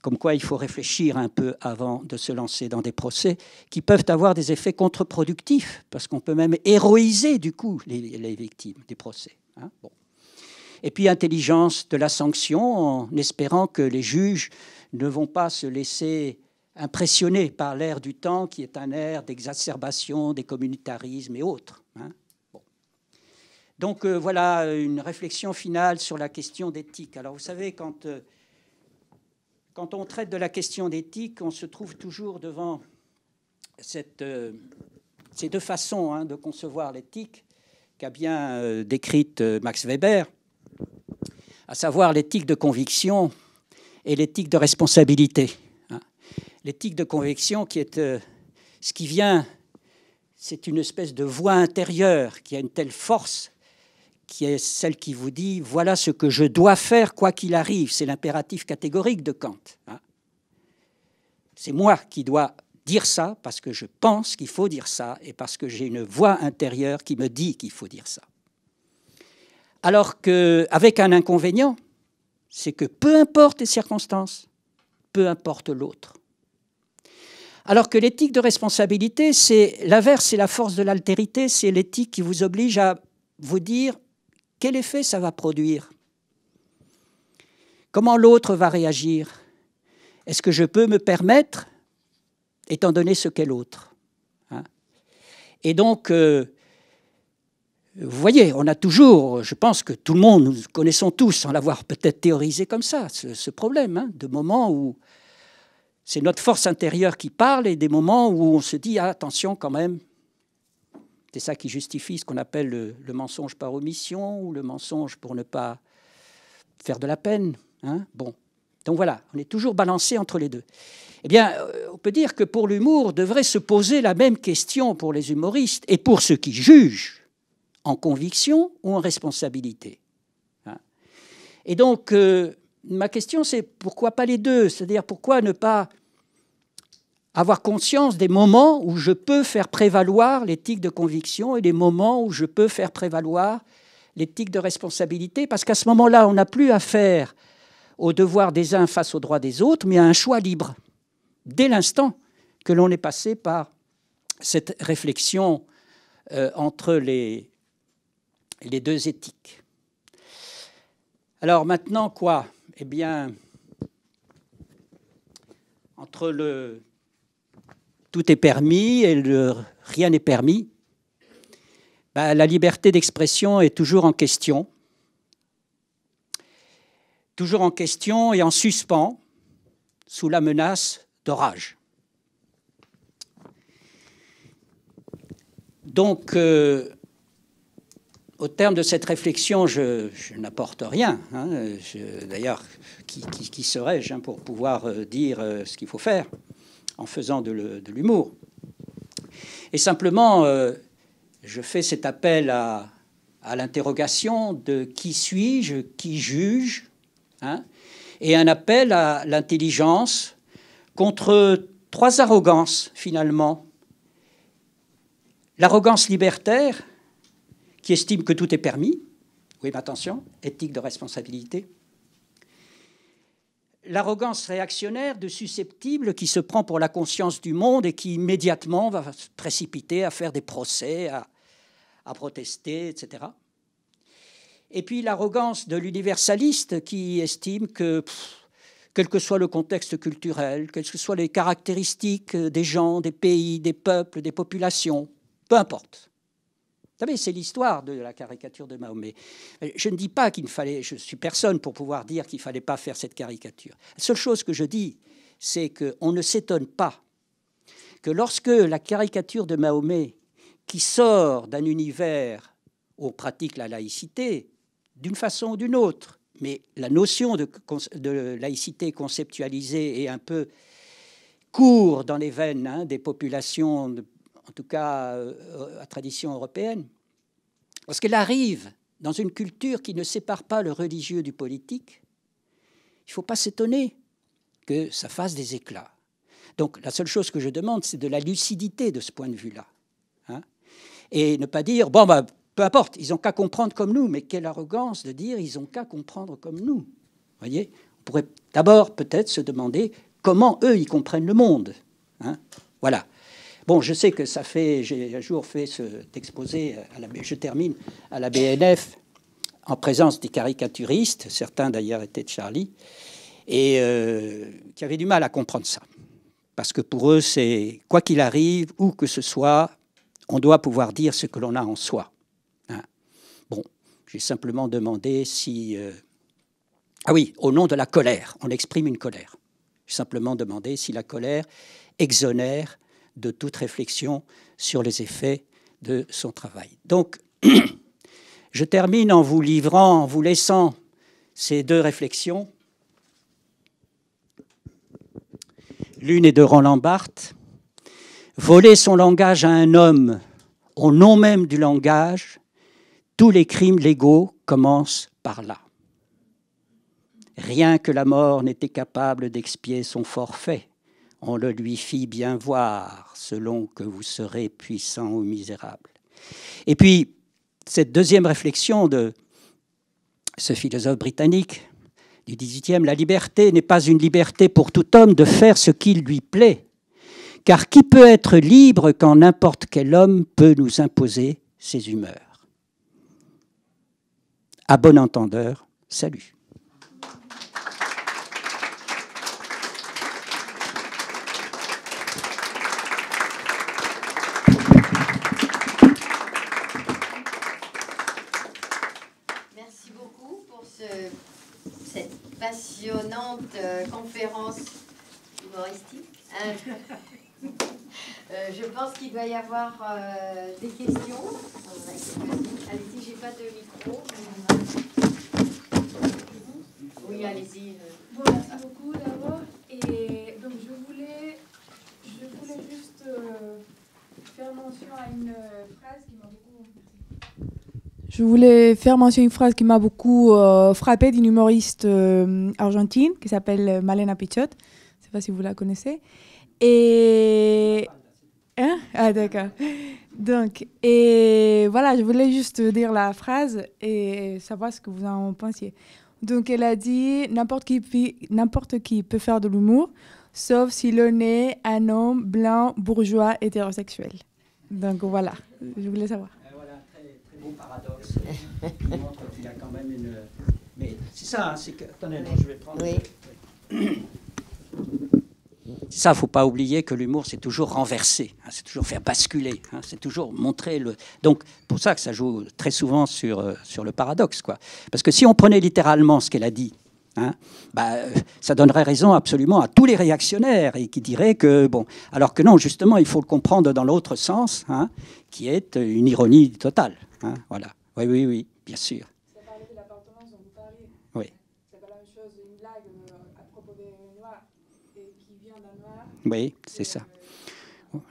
Comme quoi, il faut réfléchir un peu avant de se lancer dans des procès qui peuvent avoir des effets contre-productifs, parce qu'on peut même héroïser, du coup, les victimes des procès. Hein, bon. Et puis, intelligence de la sanction, en espérant que les juges ne vont pas se laisser impressionner par l'air du temps, qui est un air d'exacerbation des communautarismes et autres. Hein. Bon. Donc, voilà une réflexion finale sur la question d'éthique. Alors, vous savez, quand on traite de la question d'éthique, on se trouve toujours devant ces deux façons hein, de concevoir l'éthique qu'a bien décrite Max Weber, à savoir l'éthique de conviction et l'éthique de responsabilité. Hein. L'éthique de conviction qui est ce qui vient c'est une espèce de voix intérieure qui a une telle force, qui est celle qui vous dit « voilà ce que je dois faire quoi qu'il arrive ». C'est l'impératif catégorique de Kant. Hein. C'est moi qui dois dire ça parce que je pense qu'il faut dire ça et parce que j'ai une voix intérieure qui me dit qu'il faut dire ça. Alors qu'avec un inconvénient, c'est que peu importe les circonstances, peu importe l'autre. Alors que l'éthique de responsabilité, c'est l'inverse, c'est la force de l'altérité, c'est l'éthique qui vous oblige à vous dire quel effet ça va produire. Comment l'autre va réagir? Est-ce que je peux me permettre, étant donné ce qu'est l'autre? Hein? Et donc, vous voyez, on a toujours, je pense que tout le monde, nous connaissons tous, sans l'avoir peut-être théorisé comme ça, ce problème, hein, de moments où c'est notre force intérieure qui parle et des moments où on se dit ah, attention quand même. C'est ça qui justifie ce qu'on appelle le mensonge par omission ou le mensonge pour ne pas faire de la peine. Hein, bon. Donc voilà, on est toujours balancé entre les deux. Eh bien, on peut dire que pour l'humour, devrait se poser la même question pour les humoristes et pour ceux qui jugent en conviction ou en responsabilité. Hein. Et donc, ma question, c'est pourquoi pas les deux? C'est-à-dire, pourquoi ne pas avoir conscience des moments où je peux faire prévaloir l'éthique de conviction et des moments où je peux faire prévaloir l'éthique de responsabilité? Parce qu'à ce moment-là, on n'a plus affaire aux devoirs des uns face aux droits des autres, mais à un choix libre, dès l'instant que l'on est passé par cette réflexion entre les deux éthiques. Alors maintenant, quoi? Eh bien, entre le tout est permis et le rien n'est permis, ben, la liberté d'expression est toujours en question et en suspens, sous la menace d'orage. Donc, au terme de cette réflexion, je n'apporte rien. Hein. D'ailleurs, qui serais-je hein, pour pouvoir dire ce qu'il faut faire en faisant de l'humour? Et simplement, je fais cet appel à l'interrogation de qui suis-je, qui juge, hein, et un appel à l'intelligence contre trois arrogances, finalement. L'arrogance libertaire, qui estime que tout est permis. Oui, mais attention, éthique de responsabilité. L'arrogance réactionnaire de susceptible qui se prend pour la conscience du monde et qui immédiatement va se précipiter à faire des procès, à protester, etc. Et puis l'arrogance de l'universaliste qui estime que, quel que soit le contexte culturel, quelles que soient les caractéristiques des gens, des pays, des peuples, des populations, peu importe. Vous savez, c'est l'histoire de la caricature de Mahomet. Je ne dis pas qu'il fallait, je suis personne pour pouvoir dire qu'il ne fallait pas faire cette caricature. La seule chose que je dis, c'est qu'on ne s'étonne pas que lorsque la caricature de Mahomet, qui sort d'un univers où on pratique la laïcité, d'une façon ou d'une autre, mais la notion de laïcité conceptualisée est un peu court dans les veines hein, des populations en tout cas à tradition européenne, parce qu'elle arrive dans une culture qui ne sépare pas le religieux du politique, il ne faut pas s'étonner que ça fasse des éclats. Donc la seule chose que je demande, c'est de la lucidité de ce point de vue-là. Hein, et ne pas dire, bon, bah, peu importe, ils n'ont qu'à comprendre comme nous, mais quelle arrogance de dire, ils n'ont qu'à comprendre comme nous. Vous voyez, on pourrait d'abord peut-être se demander comment eux, ils comprennent le monde. Hein, voilà. Bon, je sais que ça fait, j'ai un jour fait cet exposé, je termine, à la BNF, en présence des caricaturistes, certains d'ailleurs étaient de Charlie, et qui avaient du mal à comprendre ça. Parce que pour eux, c'est quoi qu'il arrive, où que ce soit, on doit pouvoir dire ce que l'on a en soi. Hein. Bon, j'ai simplement demandé si... Ah oui, au nom de la colère, on exprime une colère. J'ai simplement demandé si la colère exonère de toute réflexion sur les effets de son travail. Donc, je termine en vous livrant, en vous laissant ces deux réflexions. L'une est de Roland Barthes. Voler son langage à un homme Au nom même du langage, tous les crimes légaux commencent par là. Rien que la mort n'était capable d'expier son forfait. On le lui fit bien voir, selon que vous serez puissant ou misérable. Et puis, cette deuxième réflexion de ce philosophe britannique du XVIIIe, la liberté n'est pas une liberté pour tout homme de faire ce qu'il lui plaît, car qui peut être libre quand n'importe quel homme peut nous imposer ses humeurs? À bon entendeur, salut. Merci beaucoup pour cette passionnante conférence humoristique. Je pense qu'il doit y avoir des questions. Allez-y, j'ai pas de micro. Oui, allez-y. Bon, merci beaucoup d'abord. Et donc je voulais juste faire mention à une phrase qui m'a beaucoup. Je voulais faire mention à une phrase qui m'a beaucoup frappée d'une humoriste argentine qui s'appelle Malena Pichot. Je ne sais pas si vous la connaissez. Et hein? Ah d'accord. Donc et voilà, je voulais juste dire la phrase et savoir ce que vous en pensiez. Donc elle a dit n'importe qui peut faire de l'humour, sauf si l'on est un homme blanc, bourgeois, hétérosexuel. Donc voilà, je voulais savoir. Voilà un très, très beau paradoxe qui montre qu'il y a quand même une... Mais c'est ça, hein, c'est que... Attendez, non, je vais prendre... Oui. C'est ça, il ne faut pas oublier que l'humour, c'est toujours renverser, hein, c'est toujours faire basculer, hein, c'est toujours montrer le... Donc, pour ça que ça joue très souvent sur le paradoxe, quoi. Parce que si on prenait littéralement ce qu'elle a dit, hein, ça donnerait raison absolument à tous les réactionnaires et qui diraient que, bon... Alors que non, justement, il faut le comprendre dans l'autre sens, hein, qui est une ironie totale. Hein, voilà. Oui, oui, oui, bien sûr. Ça parlait de l'appartenance dont vous parliez. Oui. C'est pas la même chose, une blague à propos des Noirs et qui vient d'un Noir. Oui, c'est ça.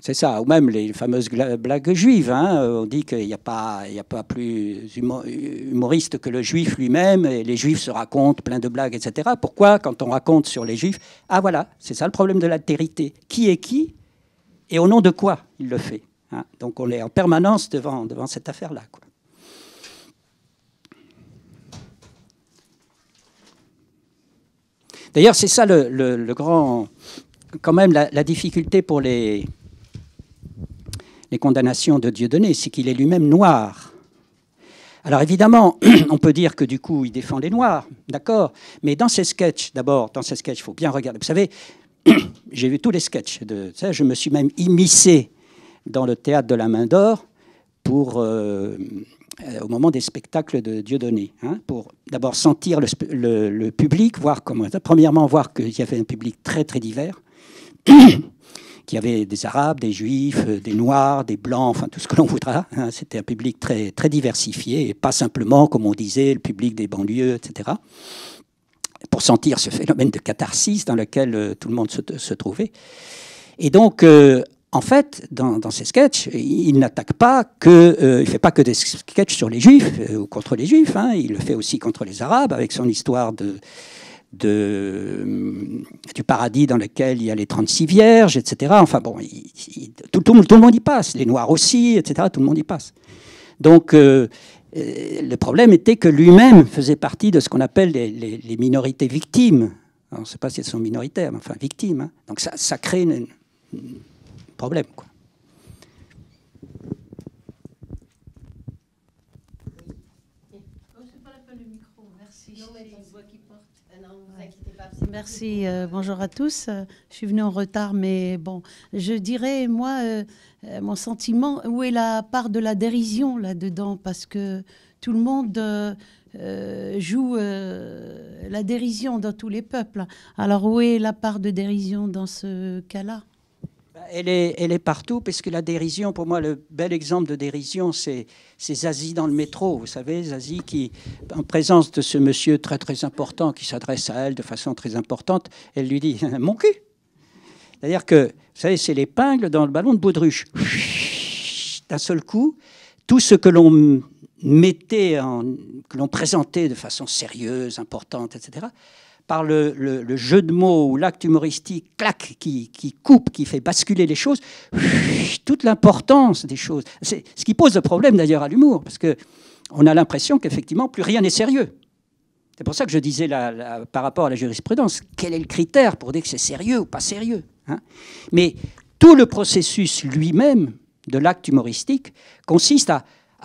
C'est ça, ou même les fameuses blagues juives. Hein. On dit qu'il n'y a pas plus humoriste que le juif lui-même, et les juifs se racontent plein de blagues, etc. Pourquoi, quand on raconte sur les juifs, ah voilà, c'est ça le problème de l'altérité. Qui est qui et au nom de quoi il le fait, hein. Donc on est en permanence devant cette affaire-là, quoi. D'ailleurs, c'est ça le grand... Quand même, la difficulté pour les condamnations de Dieudonné, c'est qu'il est lui-même noir. Alors évidemment, on peut dire que du coup, il défend les Noirs, d'accord. Mais dans ses sketchs, d'abord, il faut bien regarder. Vous savez, j'ai vu tous les sketchs. Je me suis même immiscé dans le théâtre de la Main d'Or pour... au moment des spectacles de Dieudonné, hein, pour d'abord sentir le public, voir comment... Premièrement, voir qu'il y avait un public très, très divers, qu'il y avait des Arabes, des Juifs, des Noirs, des Blancs, enfin tout ce que l'on voudra. Hein. C'était un public très, très diversifié, et pas simplement, comme on disait, le public des banlieues, etc. Pour sentir ce phénomène de catharsis dans lequel tout le monde se trouvait. Et donc... en fait, dans ses sketchs, il n'attaque pas que, il fait pas que des sketchs sur les Juifs ou contre les Juifs. Hein, il le fait aussi contre les Arabes avec son histoire du paradis dans lequel il y a les 36 vierges, etc. Enfin bon, tout le monde y passe, les Noirs aussi, etc. Tout le monde y passe. Donc le problème était que lui-même faisait partie de ce qu'on appelle les minorités victimes. Alors, on ne sait pas si elles sont minoritaires, mais enfin victimes. Hein. Donc ça crée une problème, quoi. Merci, bonjour à tous. Je suis venue en retard, mais bon, je dirais, moi, mon sentiment, où est la part de la dérision là-dedans? Parce que tout le monde joue la dérision dans tous les peuples. Alors, où est la part de dérision dans ce cas-là? Elle est partout, parce que la dérision, pour moi, le bel exemple de dérision, c'est Zazie dans le métro. Vous savez, Zazie qui, en présence de ce monsieur très très important qui s'adresse à elle de façon très importante, elle lui dit « mon cul ». C'est-à-dire que, vous savez, c'est l'épingle dans le ballon de baudruche. d'un seul coup, tout ce que l'on mettait, que l'on présentait de façon sérieuse, importante, etc., par le jeu de mots ou l'acte humoristique, clac, qui coupe, qui fait basculer les choses, toute l'importance des choses. C'est ce qui pose le problème d'ailleurs à l'humour, parce qu'on a l'impression qu'effectivement, plus rien n'est sérieux. C'est pour ça que je disais par rapport à la jurisprudence, quel est le critère pour dire que c'est sérieux ou pas sérieux, hein? Mais tout le processus lui-même de l'acte humoristique consiste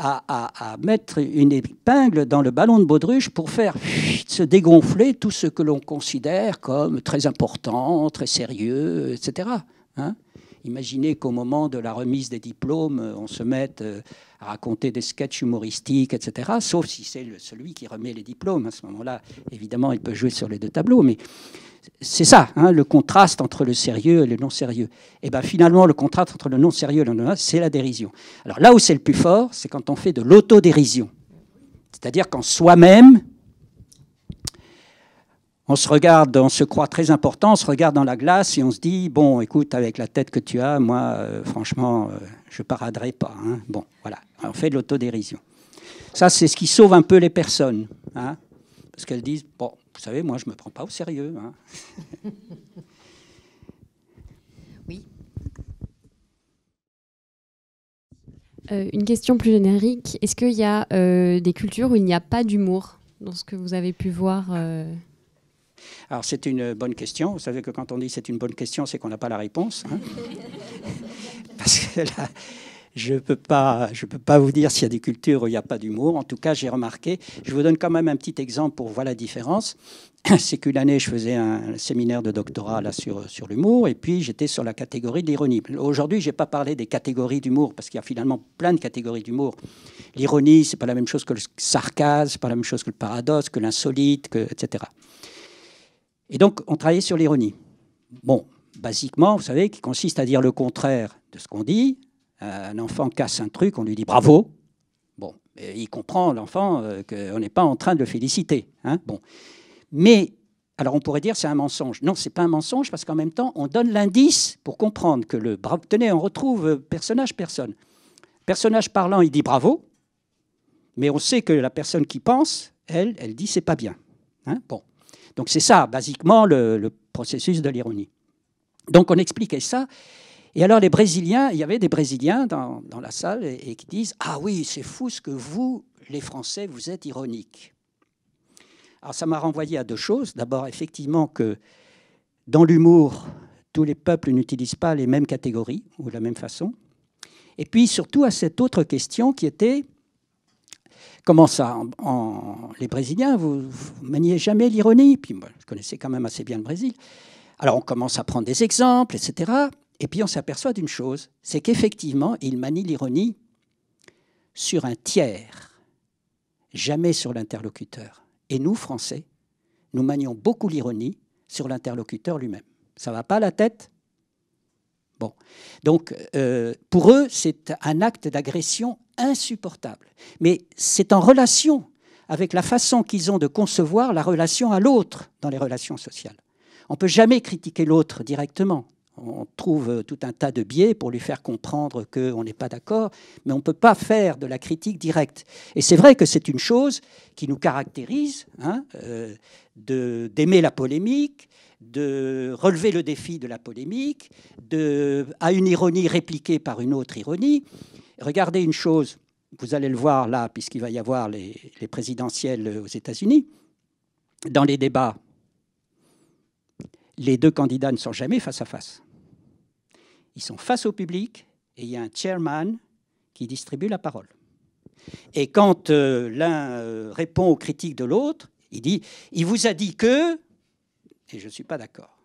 à mettre une épingle dans le ballon de baudruche pour faire se dégonfler tout ce que l'on considère comme très important, très sérieux, etc. Hein? Imaginez qu'au moment de la remise des diplômes, on se mette à raconter des sketchs humoristiques, etc., sauf si c'est celui qui remet les diplômes. À ce moment-là, évidemment, il peut jouer sur les deux tableaux, mais c'est ça, hein, le contraste entre le sérieux et le non-sérieux. Et bien finalement, le contraste entre le non-sérieux et le non-sérieux, c'est la dérision. Alors là où c'est le plus fort, c'est quand on fait de l'autodérision. C'est-à-dire qu'en soi-même, on se regarde, on se croit très important, on se regarde dans la glace et on se dit, bon, écoute, avec la tête que tu as, moi, franchement, je ne paraderai pas. Hein. Bon, voilà, on fait de l'autodérision. Ça, c'est ce qui sauve un peu les personnes, hein, parce qu'elles disent, bon, vous savez, moi, je ne me prends pas au sérieux. Hein. Oui. Une question plus générique. Est-ce qu'il y a des cultures où il n'y a pas d'humour dans ce que vous avez pu voir Alors, c'est une bonne question. Vous savez que quand on dit c'est une bonne question, c'est qu'on n'a pas la réponse. Hein. Parce que là, je ne peux pas vous dire s'il y a des cultures où il n'y a pas d'humour. En tout cas, j'ai remarqué. Je vous donne quand même un petit exemple pour voir la différence. C'est qu'une année, je faisais un séminaire de doctorat là, sur l'humour, et puis j'étais sur la catégorie de l'ironie. Aujourd'hui, je n'ai pas parlé des catégories d'humour, parce qu'il y a finalement plein de catégories d'humour. L'ironie, ce n'est pas la même chose que le sarcasme, ce n'est pas la même chose que le paradoxe, que l'insolite, etc. Et donc, on travaillait sur l'ironie. Bon, basiquement, vous savez, qui consiste à dire le contraire de ce qu'on dit. Un enfant casse un truc, on lui dit bravo. Bon, il comprend, l'enfant, qu'on n'est pas en train de le féliciter. Hein, bon. Mais, alors on pourrait dire c'est un mensonge. Non, c'est pas un mensonge, parce qu'en même temps, on donne l'indice pour comprendre que le bravo. Tenez, on retrouve personnage, personne. Personnage parlant, il dit bravo, mais on sait que la personne qui pense, elle dit c'est pas bien. Hein, bon. Donc c'est ça, basiquement, le processus de l'ironie. Donc on expliquait ça. Et alors les Brésiliens, il y avait des Brésiliens dans la salle et qui disent « Ah oui, c'est fou ce que vous, les Français, vous êtes ironiques. » Alors ça m'a renvoyé à deux choses. D'abord, effectivement, que dans l'humour, tous les peuples n'utilisent pas les mêmes catégories ou de la même façon. Et puis surtout à cette autre question qui était « Comment ça, les Brésiliens, vous ne maniez jamais l'ironie ?» Puis moi, je connaissais quand même assez bien le Brésil. Alors on commence à prendre des exemples, etc. Et puis on s'aperçoit d'une chose, c'est qu'effectivement, ils manient l'ironie sur un tiers, jamais sur l'interlocuteur. Et nous, Français, nous manions beaucoup l'ironie sur l'interlocuteur lui-même. Ça ne va pas à la tête ? Bon. Donc, pour eux, c'est un acte d'agression insupportable. Mais c'est en relation avec la façon qu'ils ont de concevoir la relation à l'autre dans les relations sociales. On ne peut jamais critiquer l'autre directement. On trouve tout un tas de biais pour lui faire comprendre qu'on n'est pas d'accord, mais on ne peut pas faire de la critique directe. Et c'est vrai que c'est une chose qui nous caractérise, hein, d'aimer la polémique, de relever le défi de la polémique, à une ironie répliquée par une autre ironie. Regardez une chose, vous allez le voir là, puisqu'il va y avoir les présidentielles aux États-Unis. Dans les débats, les deux candidats ne sont jamais face à face. Ils sont face au public et il y a un chairman qui distribue la parole. Et quand l'un répond aux critiques de l'autre, il dit « Il vous a dit que… » Et je ne suis pas d'accord.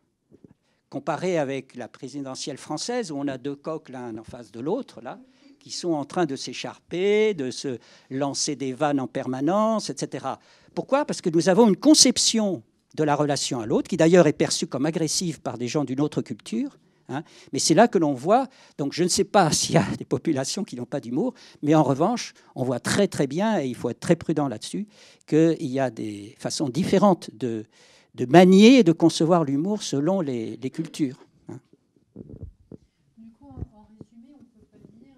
Comparé avec la présidentielle française, où on a deux coqs l'un en face de l'autre, là, qui sont en train de s'écharper, de se lancer des vannes en permanence, etc. Pourquoi ? Parce que nous avons une conception de la relation à l'autre, qui d'ailleurs est perçue comme agressive par des gens d'une autre culture. Hein, mais c'est là que l'on voit, donc je ne sais pas s'il y a des populations qui n'ont pas d'humour, mais en revanche, on voit très très bien, et il faut être très prudent là-dessus, qu'il y a des façons différentes de manier et de concevoir l'humour selon les cultures. Hein. Du coup, en résumé, on peut pas dire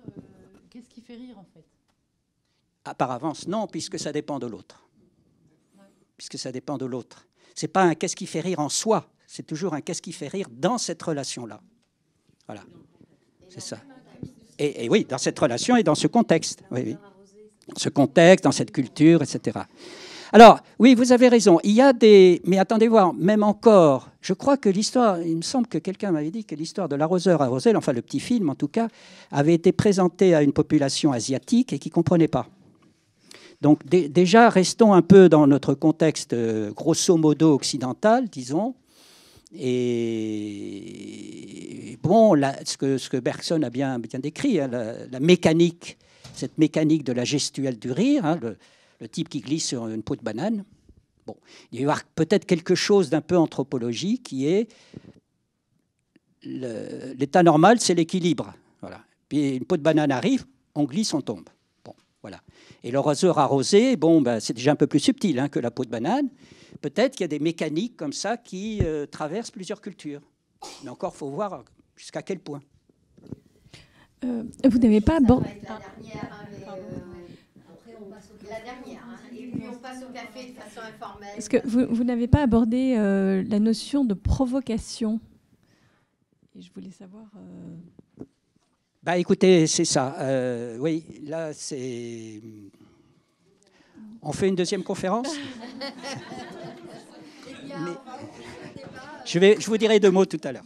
qu'est-ce fait rire, en fait? Ah, par avance, non, puisque ça dépend de l'autre. Puisque ça dépend de l'autre. C'est pas un qu'est-ce qui fait rire en soi, c'est toujours un qu'est-ce qui fait rire dans cette relation-là. Voilà, c'est ça. Et oui, dans cette relation et dans ce contexte. Oui, oui. Dans ce contexte, dans cette culture, etc. Alors, oui, vous avez raison. Il y a des... Mais attendez voir, même encore, je crois que l'histoire... Il me semble que quelqu'un m'avait dit que l'histoire de l'arroseur à Roselle, enfin le petit film en tout cas, avait été présenté à une population asiatique et qui ne comprenait pas. Donc déjà, restons un peu dans notre contexte grosso modo occidental, disons. Et bon, ce que Bergson a bien décrit, hein, la mécanique, cette mécanique de la gestuelle du rire, hein, le type qui glisse sur une peau de banane. Bon, il va y avoir peut-être quelque chose d'un peu anthropologique qui est l'état normal, c'est l'équilibre. Voilà. Puis une peau de banane arrive, on glisse, on tombe. Bon, voilà. Et le arroseur arrosé, bon, ben, c'est déjà un peu plus subtil hein, que la peau de banane. Peut-être qu'il y a des mécaniques comme ça qui traversent plusieurs cultures. Mais encore, il faut voir jusqu'à quel point. Vous n'avez pas abordé... La dernière, hein, après on passe la dernière, hein, et puis on passe au café de façon informelle. Est-ce que vous n'avez pas abordé la notion de provocation? Et je voulais savoir... Bah, écoutez, c'est ça. Oui, là, c'est... On fait une deuxième conférence? Eh bien, Mais... Je vous dirai 2 mots tout à l'heure.